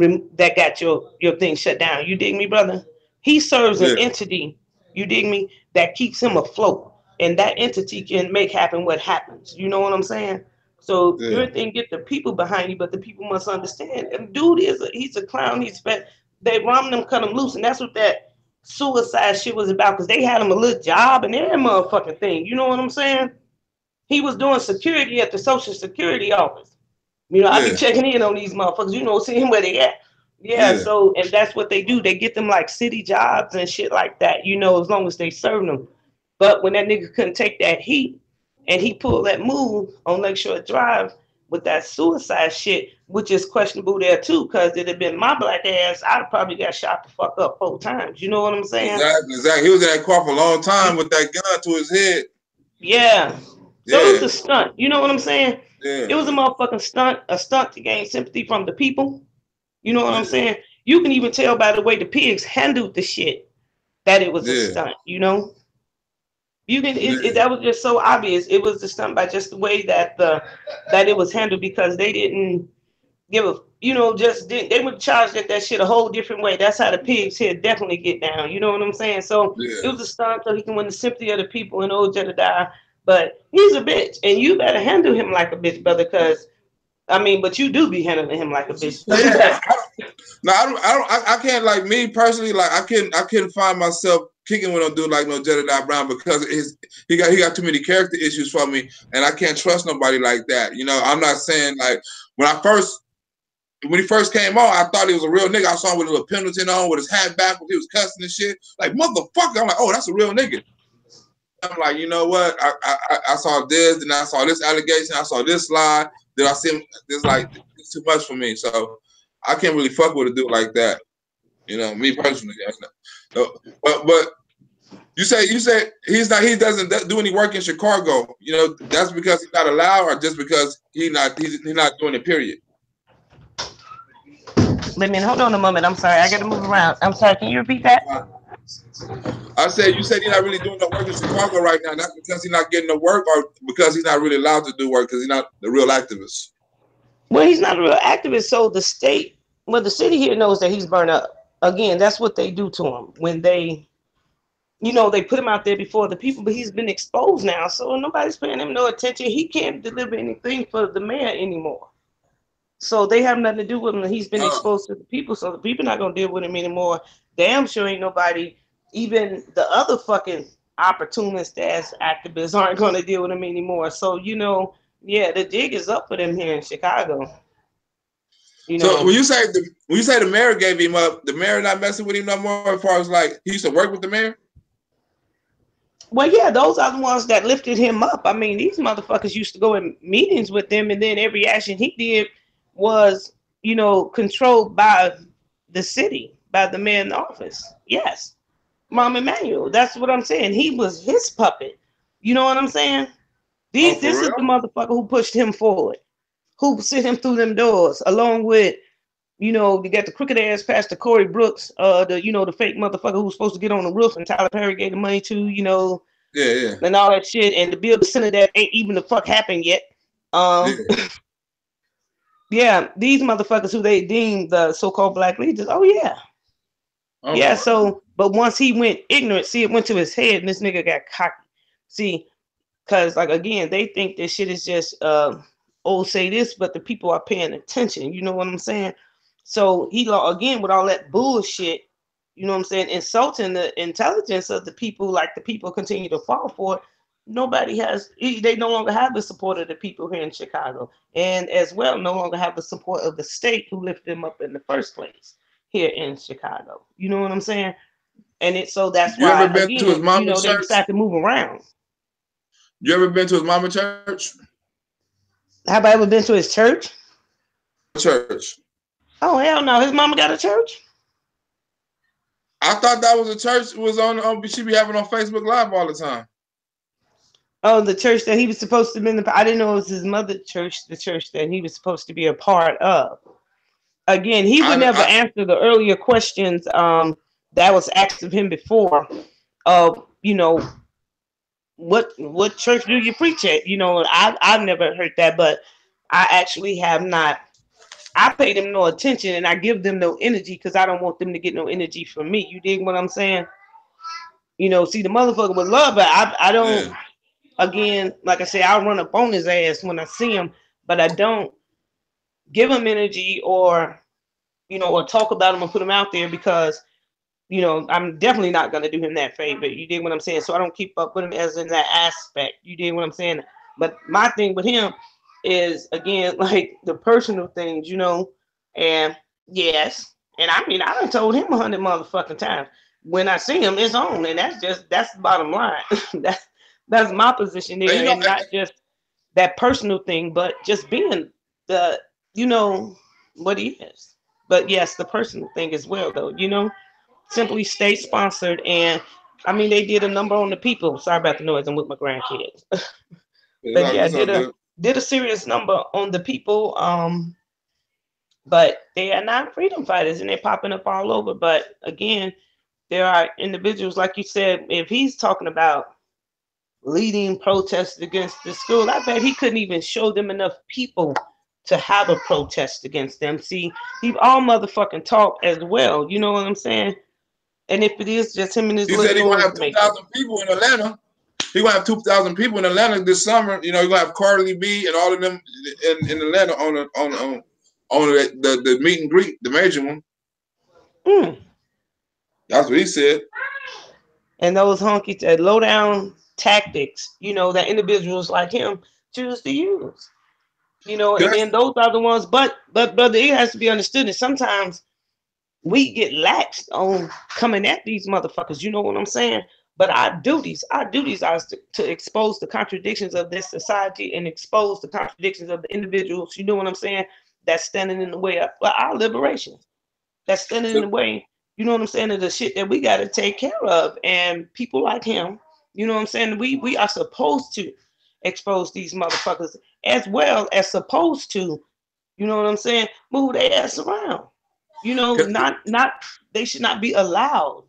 got your thing shut down. You dig me, brother? He serves an yeah, entity. You dig me? That keeps him afloat, and that entity can make happen what happens. You know what I'm saying? So yeah. your thing get the people behind you, but the people must understand. And dude he's a clown. He's fat. They rum them, cut him loose, and that's what that suicide shit was about because they had him a little job and every motherfucking thing. You know what I'm saying? He was doing security at the Social Security office. I be Yeah, checking in on these motherfuckers, seeing where they at. Yeah, yeah, so, and that's what they do. They get them like city jobs and shit like that, as long as they serving them. But when that nigga couldn't take that heat and he pulled that move on Lakeshore Drive with that suicide shit, which is questionable there too, because it had been my black ass, I'd have probably got shot the fuck up 4 times. You know what I'm saying? exactly, exactly. He was in that car for a long time with that gun to his head. Yeah. So it was Yeah, a stunt. You know what I'm saying? yeah, It was a motherfucking stunt, a stunt to gain sympathy from the people. You know what I'm yeah, saying? You can even tell by the way the pigs handled the shit that it was a yeah, stunt. You can yeah, that was just so obvious. It was a stunt by just the way that it was handled because they didn't give a just didn't they would charge that shit a whole different way. That's how the pigs here definitely get down. You know what I'm saying? So it yeah. was a stunt so he can win the sympathy of the people and old Jedediah. But he's a bitch, and you better handle him like a bitch, brother. Because but you do be handling him like a bitch. Yeah, no, I can't like me personally. Like I couldn't find myself kicking with no dude like no Jedediah Brown because he got too many character issues for me, and I can't trust nobody like that. I'm not saying like when he first came on, I thought he was a real nigga. I saw him with a little Pendleton on, with his hat backwards. He was cussing and shit. Like, motherfucker. I'm like, oh, that's a real nigga. I'm like, you know what? I saw this, then I saw this allegation, I saw this lie. Then I see him. It's like it's too much for me. So I can't really fuck with a dude like that. Me personally. But you say he doesn't do any work in Chicago. That's because he's not allowed, or just because he's not doing it. Period. Wait a minute, hold on a moment. I'm sorry, I gotta move around. I'm sorry, can you repeat that? I said, you said he's not really doing no work in Chicago right now. That's because he's not getting no work, or because he's not really allowed to do work because he's not the real activist. Well, he's not a real activist, so the city here knows that he's burned up. Again, that's what they do to him when they put him out there before the people, but he's been exposed now, so nobody's paying him no attention. He can't deliver anything for the mayor anymore. So they have nothing to do with him. He's been exposed to the people, so the people not gonna deal with him anymore. Damn sure ain't nobody, even the other fucking opportunist ass activists aren't gonna deal with him anymore. So yeah, the jig is up for them here in Chicago. So when you say the mayor gave him up, the mayor not messing with him no more. As far as like he used to work with the mayor. Well, yeah, those are the ones that lifted him up. I mean, these motherfuckers used to go in meetings with them, and then every action he did was, controlled by the city, by the mayor in the office. Yes, Mom Emmanuel. That's what I'm saying. He was his puppet. You know what I'm saying? Oh, for This is real? the motherfucker who pushed him forward, who sent him through them doors, along with you got the crooked ass Pastor Corey Brooks, the fake motherfucker who was supposed to get on the roof and Tyler Perry gave the money to, Yeah, yeah, and all that shit, and to build the center that ain't even the fuck happened yet. yeah. Yeah, these motherfuckers who they deem the so-called black leaders. Oh yeah, Yeah, Okay. so but once he went ignorant, see, it went to his head and this nigga got cocky. See, because like again, they think this shit is just oh say this, but the people are paying attention. You know what I'm saying? So he again with all that bullshit, you know what I'm saying, insulting the intelligence of the people, like the people continue to fall for it. Nobody has they no longer have the support of the people here in Chicago. And as well, no longer have the support of the state who lifted them up in the first place here in Chicago. You know what I'm saying? And it so that's You ever why been to his again, you mama know, they church? decide to move around. You ever been to his mama church? Have I ever been to his church? Church. Oh hell no, his mama got a church. I thought that was a church. It was on. She be having on Facebook Live all the time. Oh, the church that he was supposed to be in. I didn't know it was his mother church, the church that he was supposed to be a part of. Again, he would never I answer the earlier questions that was asked of him before. Of what church do you preach at? I've never heard that, but I actually have not. I pay them no attention and I give them no energy because I don't want them to get no energy from me. You dig what I'm saying? See, the motherfucker would love it. I don't. yeah. Again, like I say, I'll run up on his ass when I see him, but I don't give him energy or talk about him or put him out there because I'm definitely not gonna do him that favor. You dig what I'm saying? So I don't keep up with him as in that aspect. You dig what I'm saying? But my thing with him is again like the personal things, and yes, and I mean I done told him 100 motherfucking times. When I see him, it's on, and that's the bottom line. That's my position And there, and not just that personal thing, but just being the you know what he is. But yes, the personal thing as well, though. Simply state sponsored, and I mean they did a number on the people. Sorry about the noise. I'm with my grandkids, but yeah, it's all good. did a serious number on the people. But they are not freedom fighters, and they're popping up all over. But again, there are individuals like you said. If he's talking about leading protests against the school, I bet he couldn't even show them enough people to have a protest against them. See, he all motherfucking talk as well. You know what I'm saying? And if it is just him and his He said little he gonna noise have two maker. thousand people in Atlanta. He gonna have 2,000 people in Atlanta this summer. You gonna have Carly B and all of them in Atlanta on the meet and greet, the major one. Mm. That's what he said. And those honky low down tactics, that individuals like him choose to use. And then those are the ones. But brother, it has to be understood that sometimes we get laxed on coming at these motherfuckers. You know what I'm saying? But our duties are to expose the contradictions of this society and expose the contradictions of the individuals. You know what I'm saying? That's standing in the way of our liberation. That's standing in the way. You know what I'm saying? Of the shit that we got to take care of. And people like him, you know what I'm saying? We are supposed to expose these motherfuckers as well as supposed to, you know what I'm saying? Move their ass around. Not they should not be allowed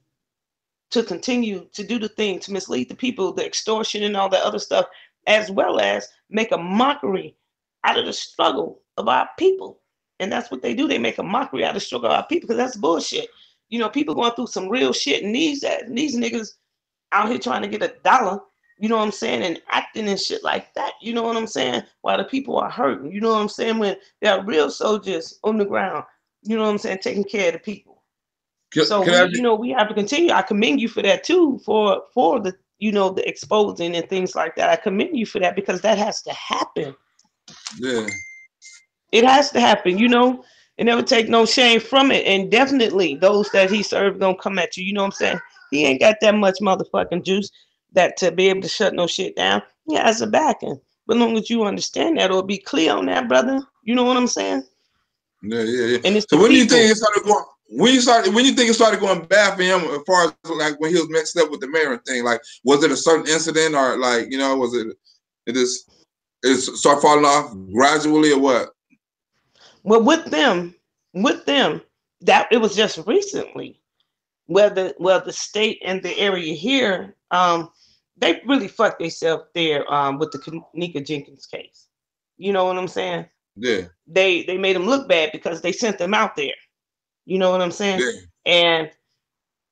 to continue to do the thing to mislead the people, the extortion and all that other stuff, as well as make a mockery out of the struggle of our people. And that's what they do. They make a mockery out of the struggle of our people because that's bullshit. People going through some real shit, and these niggas out here trying to get a dollar. You know what I'm saying? And acting and shit like that. You know what I'm saying? While the people are hurting. You know what I'm saying? When there are real soldiers on the ground. You know what I'm saying? Taking care of the people. So Can I we have to continue. I commend you for that too, for the the exposing and things like that. I commend you for that because that has to happen. yeah. It has to happen. And never take no shame from it. And definitely those that he served gonna come at you. You know what I'm saying? He ain't got that much motherfucking juice that to be able to shut no shit down. He has a backing. But as long as you understand that or be clear on that, brother, you know what I'm saying? Yeah. And it's So the when do you think people. it started going? When you think it started going bad for him, as far as like when he was mixed up with the mayor thing? Like, was it a certain incident, or like was it start falling off gradually, or what? Well, with them, that it was just recently where the state and the area here, they really fucked themselves there with the Kanika Jenkins case. You know what I'm saying? Yeah. They made them look bad because they sent them out there. You know what I'm saying? Yeah. And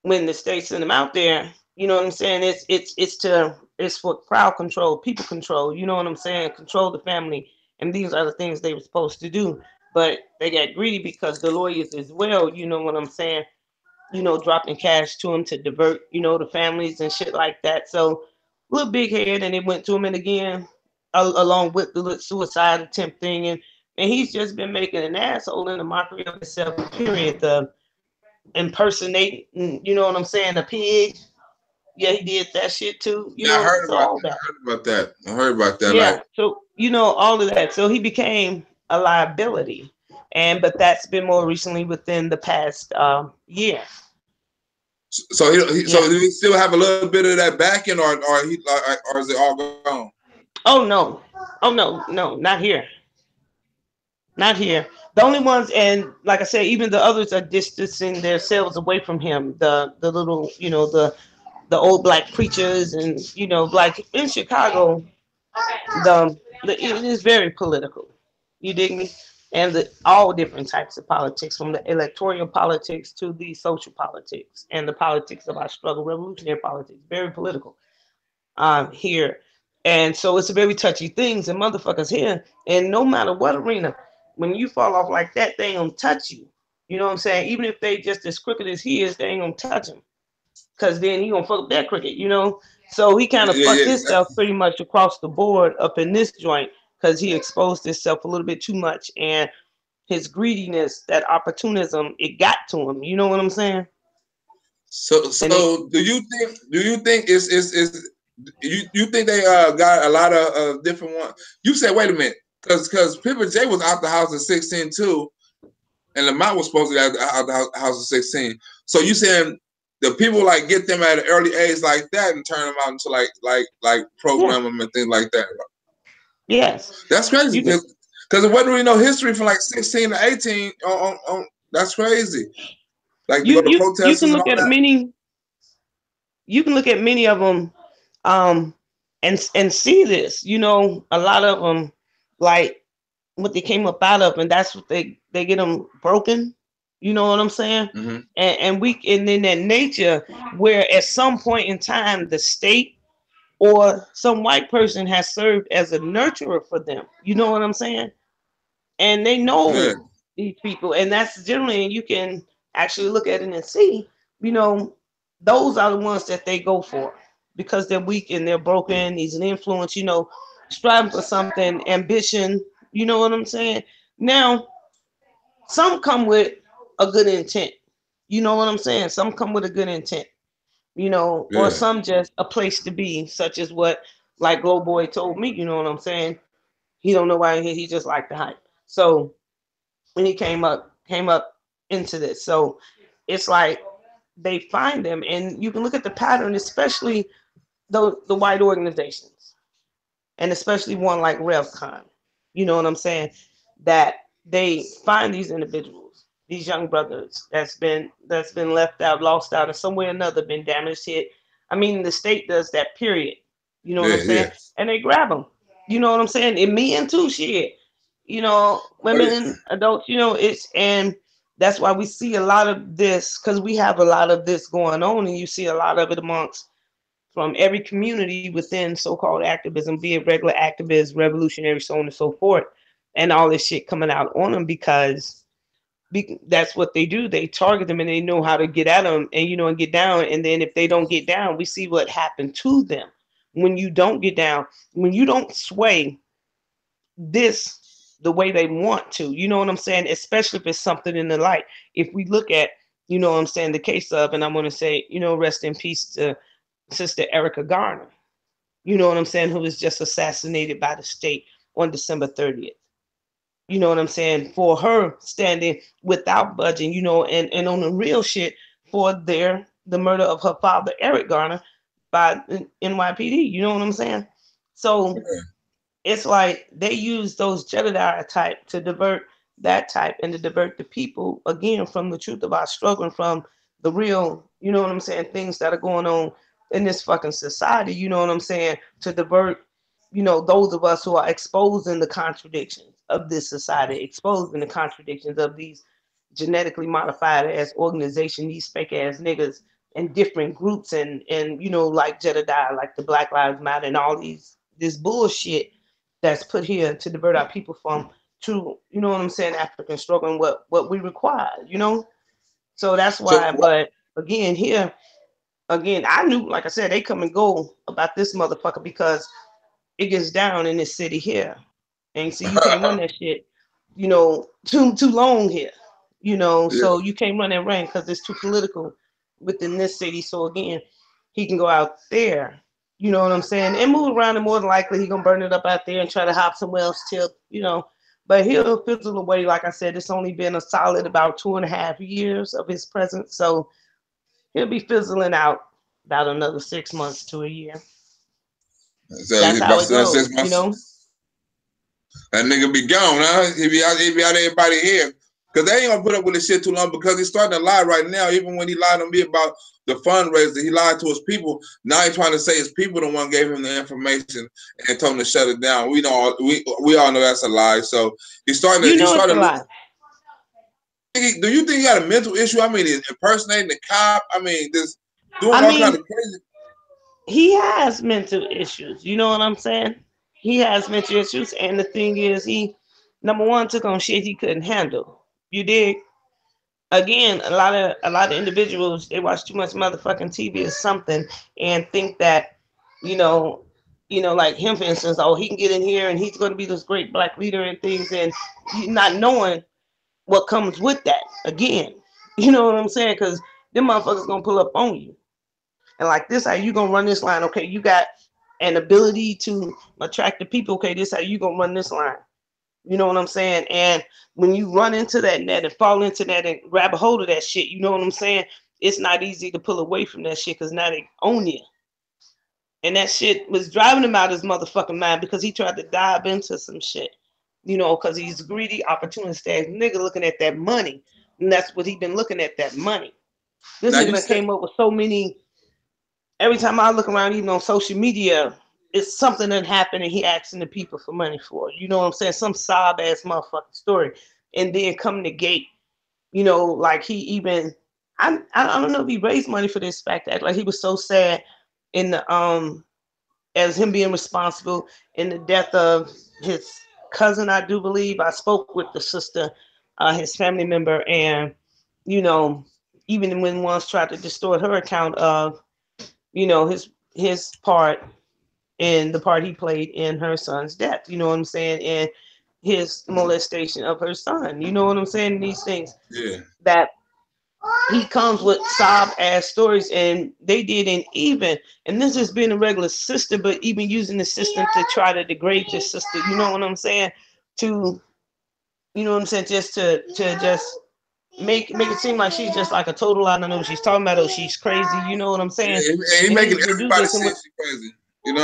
when the state send them out there, you know what I'm saying? It's for crowd control, people control. You know what I'm saying? Control the family, and these are the things they were supposed to do. But they got greedy because the lawyers as well. You know what I'm saying? Dropping cash to them to divert, the families and shit like that. So, little big head, and it went to him, and again, along with the suicide attempt thing, and he's just been making an asshole and a mockery of himself. Period. The impersonating, you know what I'm saying, a pig. Yeah, he did that shit too. Yeah, I heard So about all that. that. I heard about that. I heard about that. Yeah. Like, So all of that. So he became a liability, and but that's been more recently within the past year. so Yeah. do we still have a little bit of that backing, or is it all gone? Oh no. Oh no. No, not here. Not here. The only ones, and like I said, even the others are distancing themselves away from him. The little, the old black preachers, and like in Chicago, it is very political. You dig me? And all different types of politics, from the electoral politics to the social politics and the politics of our struggle, revolutionary politics, very political here. And so it's a very touchy things and motherfuckers here. And no matter what arena, when you fall off like that, they ain't gonna touch you. You know what I'm saying? Even if they just as crooked as he is, they ain't gonna touch him. Cause then he gonna fuck up that cricket. So he kind of Yeah, fucked yeah, himself pretty much across the board up in this joint, because he exposed himself a little bit too much, and his greediness, that opportunism, it got to him. You know what I'm saying? So And it, so do you think you think they got a lot of different ones? You said, wait a minute, because Pippa J was out the house at 16 too, and Lamont was supposed to be out the house at 16. So you saying the people like get them at an early age like that and turn them out into like yeah, program them and things like that. yes, That's crazy you can. because it wasn't really no history from like 16 to 18 that's crazy. Like to go to You can protesters and look all at that. many. You can look at many of them, um, and see this. A lot of them, like what they came up out of, and that's what they get them broken. You know what I'm saying? Mm-hmm. And then that nature, where at some point in time the state or some white person has served as a nurturer for them. You know what I'm saying? And they Yeah. know these people, and that's generally, and you can actually look at it and see, you know, those are the ones that they go for, because they're weak and they're broken. He's an influence, striving for something, ambition. You know what I'm saying? Now, some come with a good intent. You know what I'm saying? Some come with a good intent, or Yeah. some just a place to be, such as what, like Glow Boy told me. You know what I'm saying? He don't know why he just liked the hype. So when he came up into this, so it's like they find them, and you can look at the pattern, especially the white organizations, and especially one like RevCon. You know what I'm saying? That they find these individuals, these young brothers that's been left out, lost out, or somewhere or another been damaged, hit. I mean, the state does that. Period. You know what I'm Yeah. saying? Yeah. And they grab them. You know what I'm saying? And me and too, shit. Oh, yeah. Women, adults. It's, and that's why we see a lot of this, because we have a lot of this going on, and you see a lot of it amongst, from every community within so-called activism, be it regular activists, revolutionary, so on and so forth, and all this shit coming out on them, because that's what they do. They target them, and they know how to get at them, and and get down. And then if they don't get down, we see what happened to them. When you don't get down, when you don't sway this the way they want to, you know what I'm saying? Especially if it's something in the light. If we look at, what I'm saying, the case of, and I'm going to say, rest in peace to Sister Erica Garner, you know what I'm saying, who was just assassinated by the state on December 30th. You know what I'm saying? For her standing without budging, and on the real shit, for the murder of her father, Eric Garner, by NYPD. You know what I'm saying? So it's like they use those Jedediah type to divert that type, and to divert the people again from the truth of our struggle, and from the real, you know what I'm saying, things that are going on in this fucking society, you know what I'm saying, to divert, those of us who are exposing the contradictions of this society, exposing the contradictions of these genetically modified ass organization, these fake ass niggas and different groups and like Jedediah, like the Black Lives Matter and all this bullshit that's put here to divert our people from true, what I'm saying, African struggle and what we require. So that's So why. But again, here again, I knew, like I said, they come and go about this motherfucker because it gets down in this city here. And see, you can't run that shit, too long here. yeah, So you can't run that rain because it's too political within this city. So again, he can go out there, you know what I'm saying, and move around, and more than likely he gonna burn it up out there and try to hop somewhere else till. But he'll fizzle away. Like I said, it's only been a solid about 2.5 years of his presence. So he'll be fizzling out about another 6 months to a year. so That's he's how about it to goes, 6 months. That nigga be gone, huh? He be out everybody here. Cause they ain't gonna put up with this shit too long because he's starting to lie right now. Even when he lied to me about the fundraiser, he lied to his people. Now he's trying to say his people the one gave him the information and told him to shut it down. We all know that's a lie. So he It's a started. lie. Do you think he got a mental issue? I mean, impersonating the cop. I mean, just doing I all kind mean, of crazy. he has mental issues. You know what I'm saying? He has mental issues, and the thing is, he number one took on shit he couldn't handle. You dig? Again, a lot of individuals, they watch too much motherfucking TV or something and think that, you know, like him for instance, oh, he can get in here and he's going to be this great black leader and things, and not knowing what comes with that. Again, you know what I'm saying? Because them motherfuckers gonna pull up on you. And like this, how you gonna run this line? Okay, you got an ability to attract the people. Okay, this how you gonna run this line. You know what I'm saying? And when you run into that net and fall into that and grab a hold of that shit, you know what I'm saying? It's not easy to pull away from that shit because now they own you. And that shit was driving him out of his motherfucking mind because he tried to dive into some shit. Because he's a greedy, opportunistic nigga looking at that money. And that's what he been looking at, that money. This Now nigga you that said, came up with so many. Every time I look around, even on social media, it's something that happened and he asking the people for money for it. You know what I'm saying? Some sob ass motherfucking story. And then come the gate, like he even I don't know if he raised money for this fact that like he was so sad in the as him being responsible in the death of his cousin, I do believe. I spoke with the sister, his family member, and you know, even when ones tried to distort her account of his part in the part he played in her son's death. You know what I'm saying? And his molestation of her son. You know what I'm saying? These things yeah. that he comes with sob ass stories, and they did an even. And this has been a regular sister, but even using the system to try to degrade your sister. You know what I'm saying? To just to just make it seem like she's just like a total. I don't know what she's talking about. Or she's crazy. You know what I'm saying? Yeah, and he And making he would do everybody this, and say with she's crazy. And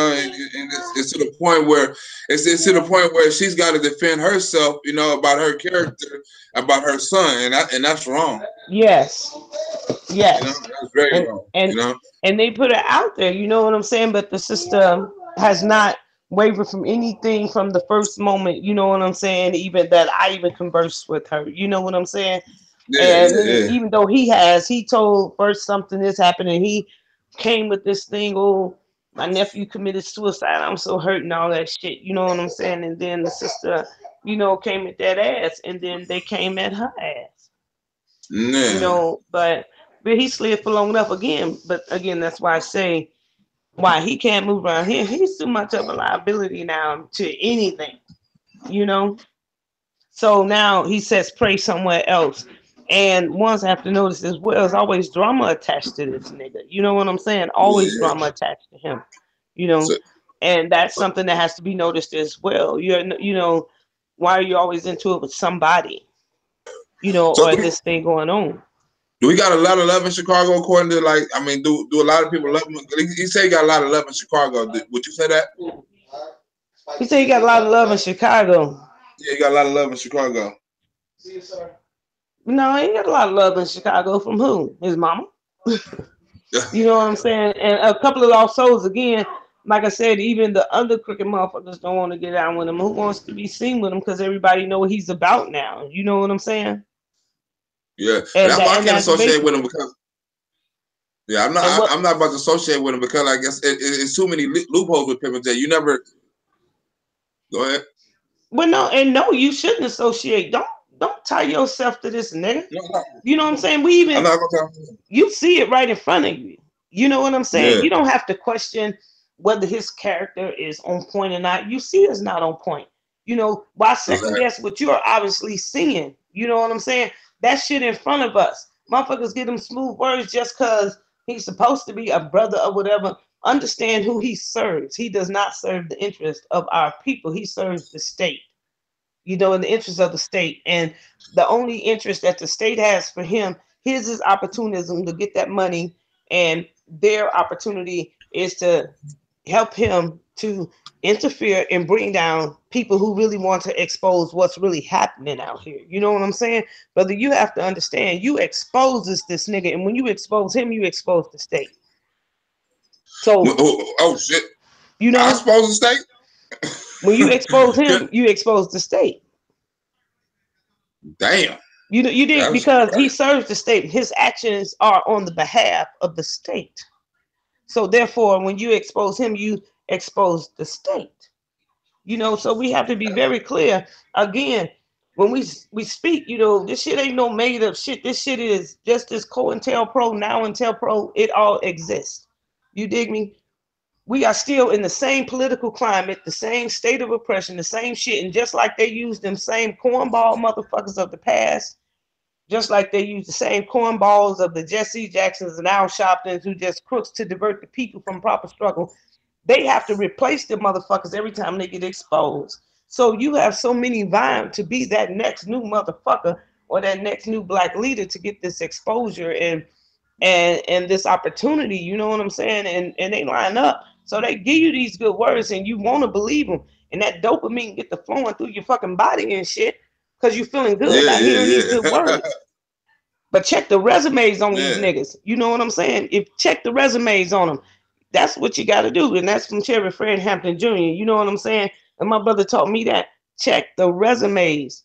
it's to the point where it's to the point where she's got to defend herself, about her character, about her son, and that's wrong. yes, yes, That's very and wrong. and and they put it out there. You know what I'm saying? But the system has not wavered from anything from the first moment. You know what I'm saying? Even that I even conversed with her. You know what I'm saying? Yeah, And yeah, then yeah. even though he told first something is happening, he came with this thing. Oh, my nephew committed suicide. I'm so hurt and all that shit. You know what I'm saying? And then the sister, came at that ass, and then they came at her ass. Yeah. But he slid for long enough again. But again, that's why I say why he can't move around here. He's too much of a liability now to anything, you know. So now he says pray somewhere else. And ones I have to notice as well, there's always drama attached to this nigga. You know what I'm saying? Always Yeah. drama attached to him. You know, So, and that's something that has to be noticed as well. Why are you always into it with somebody? so Or this thing going on. do we got a lot of love in Chicago? According to do a lot of people love him? He say he got a lot of love in Chicago. Would you say that? He said he got a lot of love in Chicago. Yeah, he got a lot of love in Chicago. No, he ain't got a lot of love in Chicago from who? His mama. You know what I'm saying? And a couple of lost souls again. Like I said, even the other crooked motherfuckers don't want to get out with him. Who wants to be seen with him? Because everybody know what he's about now. You know what I'm saying? Yeah, and And that's why I that and can't that's associate with him basically. because Yeah, I'm not. And what I'm not about to associate with him because I guess it's too many loopholes with Pimp J. You never go ahead. well no and no, you shouldn't associate. Don't tie yourself to this nigga. No, no, You know what I'm saying? We I'm even not gonna tell him. you see it right in front of you. You know what I'm saying? Yeah, You don't have to question whether his character is on point or not. You see it's not on point. Why second exactly. guess what you're obviously seeing? You know what I'm saying? That shit in front of us. Motherfuckers get them smooth words just because he's supposed to be a brother or whatever. Understand who he serves. He does not serve the interest of our people. He serves the state, in the interest of the state. And the only interest that the state has for him, his is opportunism to get that money, and their opportunity is to help him to interfere and bring down people who really want to expose what's really happening out here. You know what I'm saying? Brother, you have to understand, you expose this nigga, and when you expose him, you expose the state. So, Oh shit! you I know, suppose the when you expose state. him, you expose the state. Damn, You did, that's because he crazy. serves the state. His actions are on the behalf of the state. So therefore, when you expose him, you expose the state. So we have to be very clear. Again, when we speak, this shit ain't no made up shit. This shit is just this COINTELPRO, now IntelPro. It all exists. You dig me? We are still in the same political climate, the same state of oppression, the same shit. And just like they use them same cornball motherfuckers of the past, just like they use the same cornballs of the Jesse Jacksons and Al Sharptons who just crooks to divert the people from proper struggle, they have to replace the motherfuckers every time they get exposed. So you have so many vying to be that next new motherfucker or that next new black leader to get this exposure and this opportunity. You know what I'm saying? And they line up. So they give you these good words and you want to believe them. And that dopamine get the flowing through your fucking body and shit because you're feeling good Yeah, by yeah, hearing these good yeah, words. But check the resumes on these yeah. niggas. You know what I'm saying? If check the resumes on them, that's what you got to do. And that's from Cherry Fred Hampton Jr. You know what I'm saying? And my brother taught me that. Check the resumes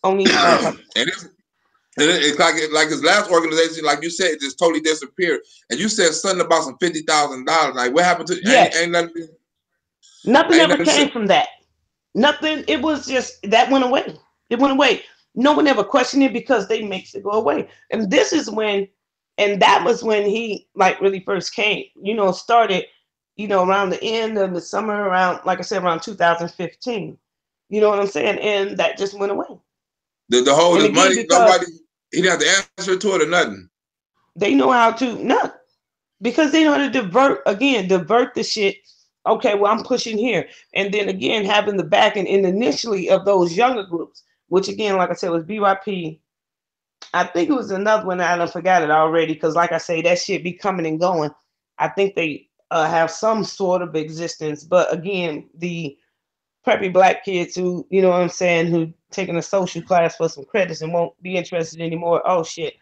on these motherfuckers. And it's like his last organization, like you said, it just totally disappeared. And you said something about some $50,000. Like what happened to Yes. Nothing ain't ever nothing came from that. Nothing. It was just that went away. It went away. No one ever questioned it because they makes it go away. And this is when, and that was when he like really first came. Started. Around the end of the summer, around like I said, around 2015. You know what I'm saying? And that just went away. the whole And this again, money, because nobody he didn't have to answer to it or nothing. they know how to not because they know how to divert the shit. Okay, well, I'm pushing here. And then again, having the backing and initially of those younger groups, which again, like I said, was BYP. I think it was another one. I don't forgot it already because, like I say, that shit be coming and going. I think they have some sort of existence. But again, the preppy black kids who, you know what I'm saying, who taking a social class for some credits and won't be interested anymore. Oh, shit.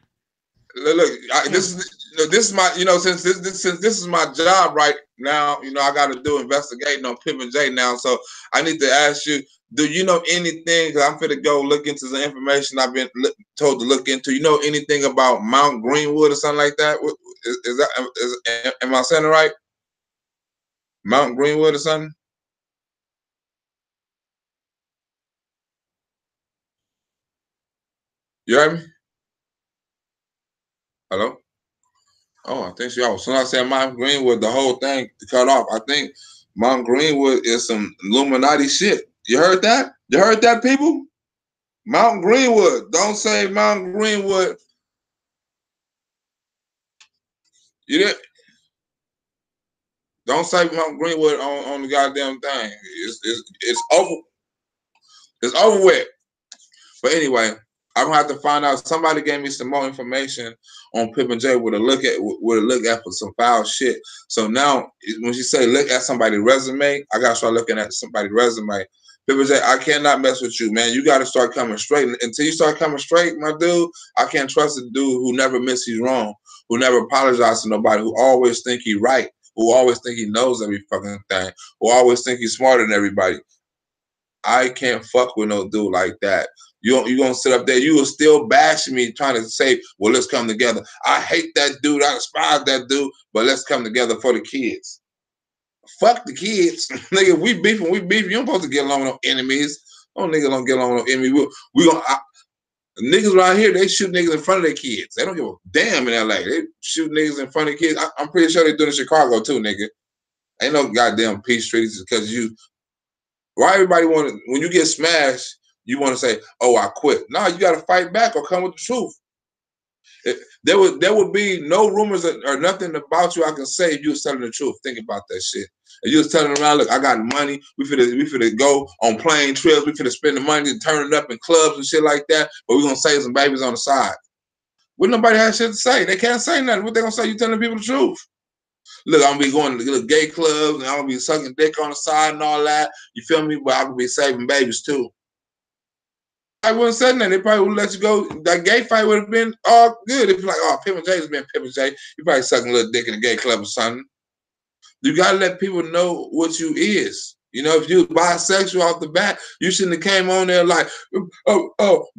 Look, Mm. this is my since this is my job right now. I got to do investigating on Pip and J now. So I need to ask you: do you know anything? Because I'm finna go look into the information I've been told to look into. You know anything about Mount Greenwood or something like that? Is that am I saying it right? Mount Greenwood or something? You heard me? Hello? Oh, I think so. As soon as I said Mount Greenwood, the whole thing cut off. I think Mount Greenwood is some Illuminati shit. You heard that? You heard that, people? Mount Greenwood. Don't say Mount Greenwood. You didn't. Don't say Mount Greenwood on the goddamn thing. It's over. It's over with. But anyway, I'm gonna have to find out. Somebody gave me some more information on Pip and J with a look at for some foul shit. So now when she say look at somebody's resume, I gotta start looking at somebody's resume. Pip and J, I cannot mess with you, man. You gotta start coming straight. Until you start coming straight, my dude, I can't trust a dude who never admits he's wrong, who never apologizes to nobody, who always think he right, who always think he knows every fucking thing, who always think he's smarter than everybody. I can't fuck with no dude like that. You gonna sit up there? You will still bash me, trying to say, "Well, let's come together." I hate that dude. I despise that dude. But let's come together for the kids. Fuck the kids, nigga. We beefing. We beefing. You don't supposed to get along with no enemies. No niggas don't get along with no enemies. We gonna niggas around here. They shoot niggas in front of their kids. They don't give a damn in LA. They shoot niggas in front of kids. I'm pretty sure they do it in Chicago too, nigga. Ain't no goddamn peace treaties because you. Why everybody want to, when you get smashed, you want to say, "Oh, I quit." No, you got to fight back or come with the truth. There would be no rumors or nothing about you I can say if you was telling the truth. Think about that shit. If you was telling around, look, I got money. We finna go on plane trips. We finna spend the money and turn it up in clubs and shit like that. But we gonna save some babies on the side. Wouldn't nobody have shit to say? They can't say nothing. What they gonna say? You telling people the truth? Look, I'm gonna be going to little gay clubs and I'm gonna be sucking dick on the side and all that. You feel me? But I could be saving babies too. I wouldn't say nothing. They probably would let you go. That gay fight would have been all good. If like, oh, Pimp and J's been Pimp and J. You probably sucking a little dick in a gay club or something. You gotta let people know what you is. You know, if you bisexual off the bat, you shouldn't have came on there like,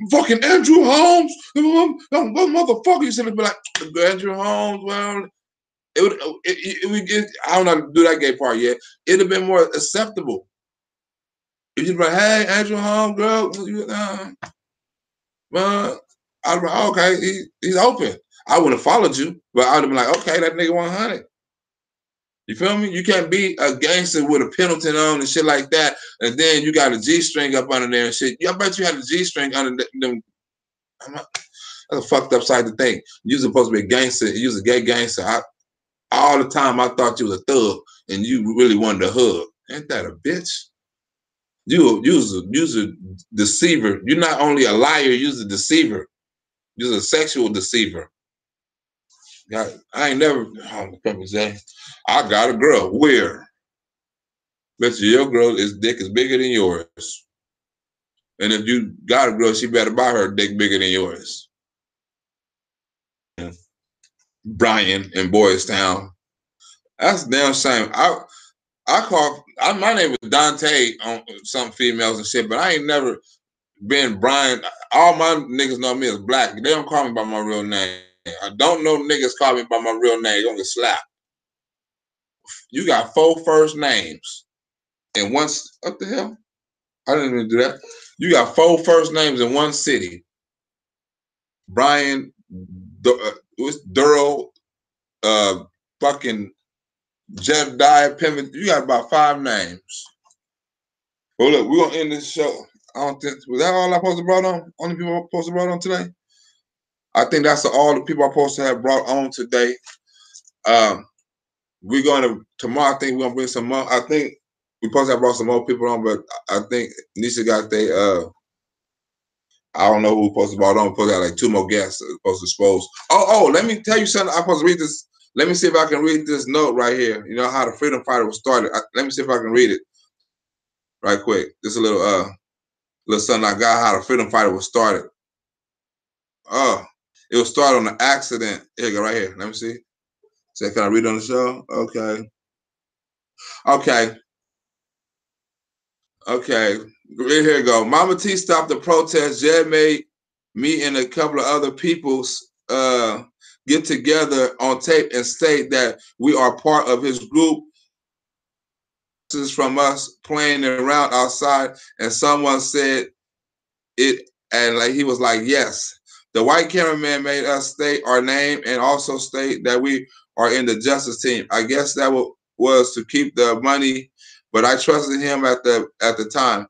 fucking Andrew Holmes, motherfucker. You should have been like, Andrew Holmes. Well, I don't know how to do that gay part yet. It'd have been more acceptable. If you'd be like, hey, Andrew Holmes, girl, I'd be like, okay, he's open. I wouldn't have followed you, but I'd have been like, okay, that nigga 100. You feel me? You can't be a gangster with a Pendleton on and shit like that, and then you got a G-string up under there and shit. I bet you had a G-string under them. That's a fucked up side to think. You're supposed to be a gangster. You're a gay gangster. All the time I thought you was a thug and you really wanted a hug. Ain't that a bitch? You's a deceiver. You're not only a liar, you're a deceiver. You're a sexual deceiver. I ain't never, I got a girl. Where? Bet you your girl's dick is bigger than yours. And if you got a girl, she better buy her dick bigger than yours. Brian in Boys Town. That's a damn shame. My name was Dante on some females and shit, but I ain't never been Brian. All my niggas know me as Black. They don't call me by my real name. I don't know niggas call me by my real name. You're gonna get slapped. You got 4 first names. And once, what the hell? I didn't even do that. You got 4 first names in one city. Brian, Durrell, fucking Jedediah Pimpin. You got about 5 names. Well, look, we're gonna end this show. I don't think was that all I supposed to brought on? Only people I'm supposed to brought on today? I think that's all the people I'm supposed to have brought on today. We're gonna tomorrow. I think we're gonna bring some more. I think we're supposed to have brought some more people on, but I think Nisha got I don't know who supposed to brought on. We're supposed to have like 2 more guests supposed to expose. Oh, let me tell you something. I'm supposed to read this. Let me see if I can read this note right here. You know how the freedom fighter was started. Let me see if I can read it right quick. Just a little something I got how the freedom fighter was started. Oh, it was started on an accident. Here you go, right here. Let me see. Say, can I read on the show? Okay. Here you go. Mama T stopped the protest. Jed made me and a couple of other people's get together on tape and state that we are part of his group. This is from us playing around outside, and someone said it, and like he was like, yes. The white cameraman made us state our name and also state that we are in the justice team. I guess that was to keep the money, but I trusted him at the time.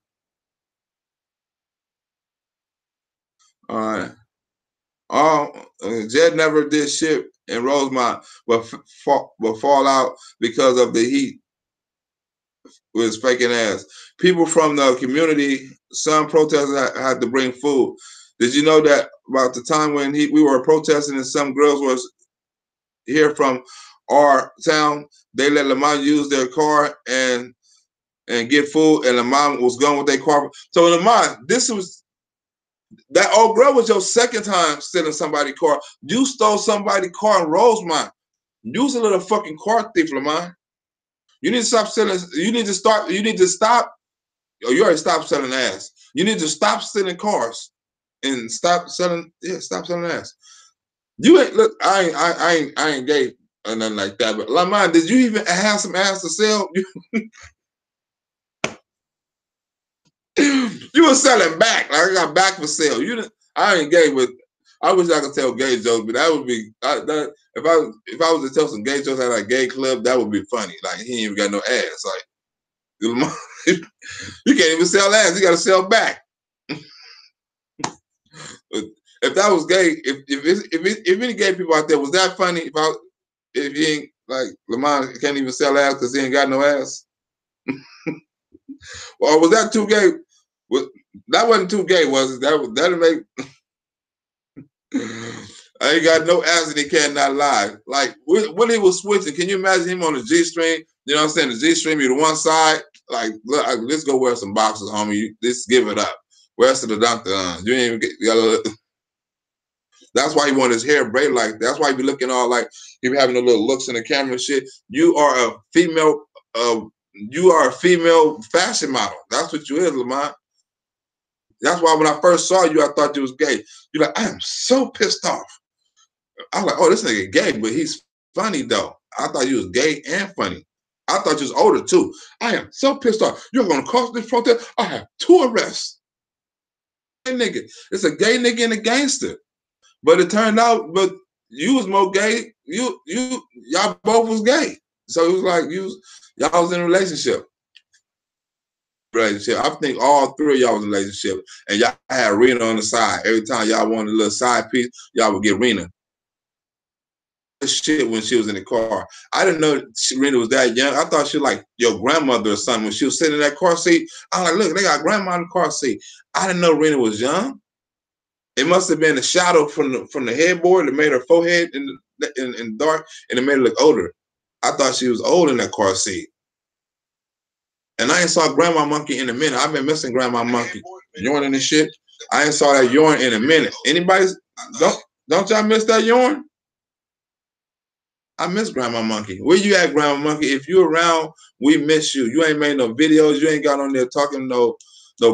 All right. Jed never did shit in Rosemont, but fall out because of the heat with his faking ass. People from the community, some protesters had to bring food. Did you know that about the time when we were protesting and some girls was here from our town, they let Lamont use their car and get food, and Lamont was going with their car. So Lamont, that old girl was your second time stealing somebody's car. You stole somebody's car in Rosemont. You's a little fucking car thief, Lamont. You need to stop selling. You need to stop. Oh, you already stopped selling ass. You need to stop stealing cars. and stop selling. Yeah, stop selling ass. You ain't look. I ain't gay or nothing like that. But Lamont, did you even have some ass to sell? You were selling back. Like I got back for sale. You didn't. I ain't gay, but I wish I could tell gay jokes. But that would be if I was to tell some gay jokes at a gay club, that would be funny. Like he ain't even got no ass. Like you can't even sell ass. You got to sell back. If that was gay, if any gay people out there, was that funny? If you ain't like Lamont can't even sell ass because he ain't got no ass, or was that too gay? That wasn't too gay, was it? That'll make. I ain't got no ass and he cannot lie. Like when he was switching, can you imagine him on the G string? You know what I'm saying? The G string, you to one side. Like, look, let's go wear some boxes, homie. Let's give it up. Where's the doctor? You ain't even get. You gotta, that's why he wanted his hair braided like. That's why he be looking all like he be having the little looks in the camera and shit. You are a female. You are a female fashion model. That's what you is, Lamont. That's why when I first saw you, I thought you was gay. You're like, I am so pissed off. I was like, oh, this nigga gay, but he's funny though. I thought you was gay and funny. I thought you was older too. I am so pissed off. You're gonna cause this protest. I have 2 arrests. Gay nigga. It's a gay nigga and a gangster. But it turned out, but you was more gay. Y'all both was gay. So it was like y'all was in a relationship. I think all 3 of y'all was in a relationship, and y'all had Rena on the side. Every time y'all wanted a little side piece, y'all would get Rena. Shit when she was in the car. I didn't know Rena was that young. I thought she was like your grandmother or something. When she was sitting in that car seat, I was like, look, they got grandma in the car seat. I didn't know Rena was young. It must have been a shadow from the headboard that made her forehead in dark, and it made her look older. I thought she was old in that car seat. And I ain't saw Grandma Monkey in a minute. I've been missing Grandma Monkey. Yarn and shit. I ain't saw that yarn in a minute. Anybody's don't y'all miss that yarn? I miss Grandma Monkey. Where you at, Grandma Monkey? If you around, we miss you. You ain't made no videos. You ain't got on there talking no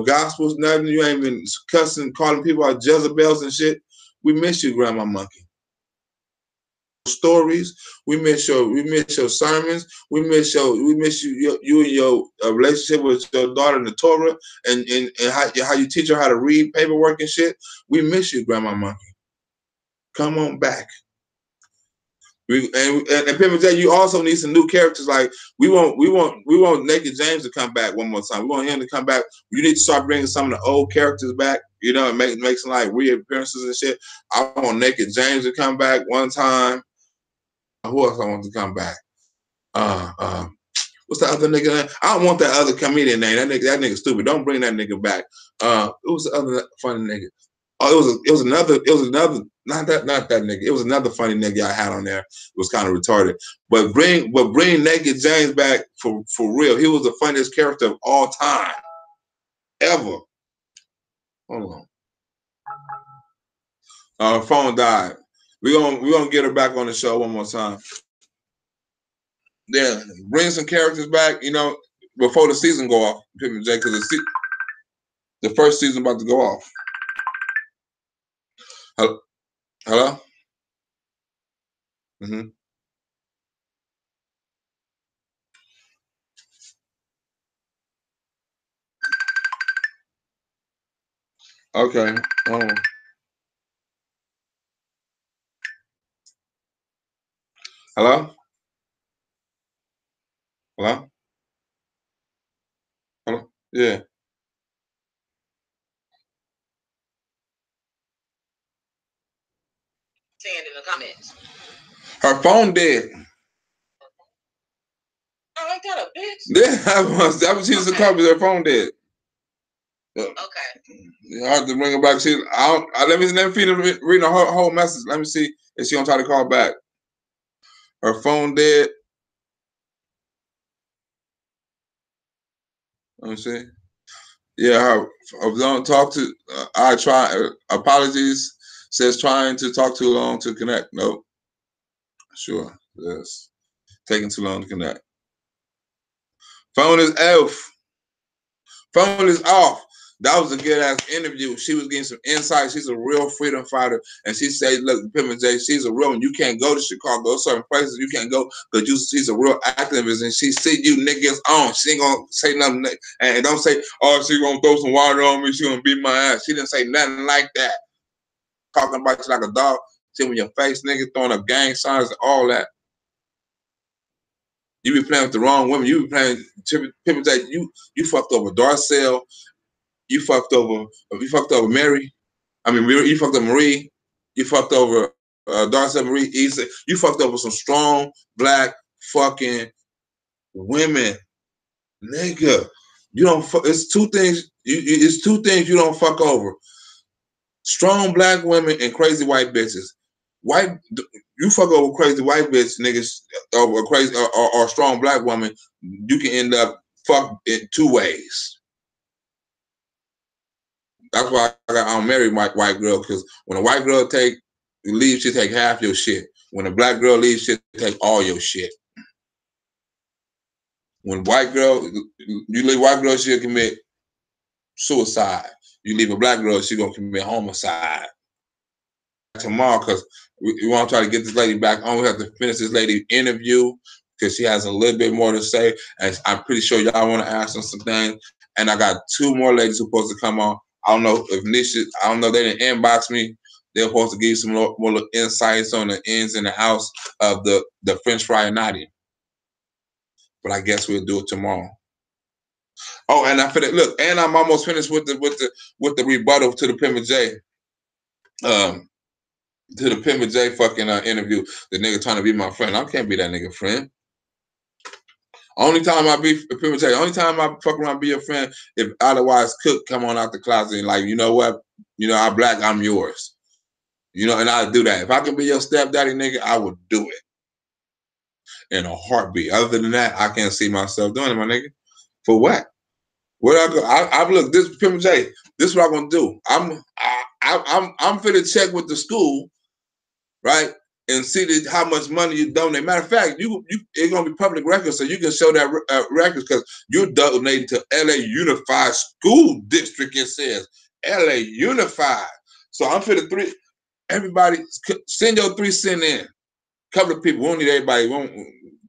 gospels, nothing. You ain't been cussing, calling people out Jezebels and shit. We miss you, Grandma Monkey. Stories. We miss your sermons. We miss you and your relationship with your daughter in the Torah and how you teach her how to read paperwork and shit. We miss you, Grandma Monkey. Come on back. And Pimp J, you also need some new characters. Like we want Naked James to come back one more time. We want him to come back. You need to start bringing some of the old characters back. You know, and make some like reappearances and shit. I want Naked James to come back one time. Who else I want to come back? What's the other nigga? I don't want that other comedian name. That nigga stupid. Don't bring that nigga back. Who was the other funny nigga? Oh, it was another, not that nigga. It was another funny nigga I had on there. It was kind of retarded. But bring Naked James back for real. He was the funniest character of all time. Ever. Hold on. Her phone died. We're gonna get her back on the show one more time. Yeah, bring some characters back, you know, before the season go off, because the first season about to go off. Hello? Mm-hmm. Okay. Hello? Hello? Hello? Yeah. Saying in the comments. Her phone dead. Oh, I got a bitch. Yeah, that was she's a copy. Her phone dead. Okay. I have to bring her back. Let me feed her read the whole message. Let me see if she gonna try to call back. Her phone dead. Let me see. Yeah, don't talk to. I try. Apologies. Says trying to talk too long to connect. Nope. Sure. Yes. Taking too long to connect. Phone is off. Phone is off. That was a good ass interview. She was getting some insight. She's a real freedom fighter, and she said, "Look, Pimp J, she's a real one. You can't go to Chicago, certain places you can't go because she's a real activist, and she see you niggas on. She ain't gonna say nothing, and don't say, oh, she gonna throw some water on me. She gonna beat my ass. She didn't say nothing like that. Talking about you like a dog, sitting in your face, nigga, throwing up gang signs and all that. You be playing with the wrong women. You be playing Pimp J. You fucked over Darcel. You fucked over Mary. I mean, you fucked up Marie. You fucked over Darcel Marie. Issa. You fucked over some strong black fucking women, nigga. You don't. It's two things. It's two things you don't fuck over: strong black women and crazy white bitches. White, you fuck over crazy white bitch niggas or crazy or strong black woman, you can end up fucked in two ways. That's why I don't marry white girl, because when a white girl leave, she take half your shit. When a black girl leaves, she take all your shit. When you leave white girl, she'll commit suicide. You leave a black girl, she gonna commit homicide. Tomorrow, because we want to try to get this lady back on. We have to finish this lady interview because she has a little bit more to say, and I'm pretty sure y'all want to ask them some things. And I got two more ladies who are supposed to come on. I don't know if Nisha, I don't know, they didn't inbox me. They're supposed to give you some more insights on the ins and the outs of the French fry naughty. But I guess we'll do it tomorrow. Oh, and I finished. Look, and I'm almost finished with the rebuttal to the Pimp J. To the Pimp J fucking interview. The nigga trying to be my friend. I can't be that nigga friend. Only time I be Pimp J. Only time I fuck around be a friend if otherwise Cook come on out the closet and like, you know what? You know, I'm black, I'm yours. You know, and I'll do that. If I can be your stepdaddy, nigga, I would do it in a heartbeat. Other than that, I can't see myself doing it, my nigga. For what? Where I go? I look. This Pimp J. This is what I'm gonna do. I'm finna check with the school, right? And see how much money you donate. Matter of fact, it's gonna be public record, so you can show that records because you're donating to LA Unified School District. It says LA Unified. So I'm finna everybody send your 3 cents in. Couple of people, we don't need everybody.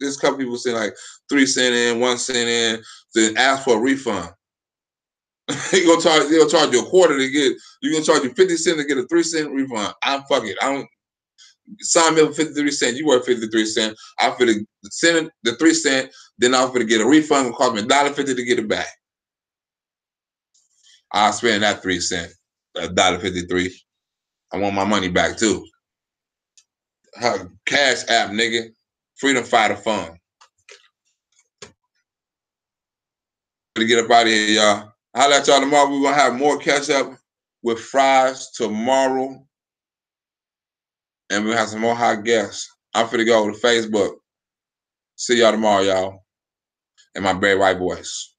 There's a couple people send like 3 cents in, 1 cent in, then ask for a refund. He'll charge you a quarter to get. You're gonna charge you 50 cents to get a 3 cent refund. Fuck it. I don't sign me up for 53 cents. You work 53 cents. I'm finna send the 3 cents. Then I'm finna get a refund. It'll cost me $1.50 to get it back. I'll spend that 3 cents, $1.53. I want my money back too. Cash app, nigga. Freedom Fighter Fund. To get up out of here, y'all. I'll let y'all tomorrow. We're gonna have more catch up with Fries tomorrow. And we'll have some more hot guests. I'm finna go to Facebook. See y'all tomorrow, y'all. In my Barry White voice.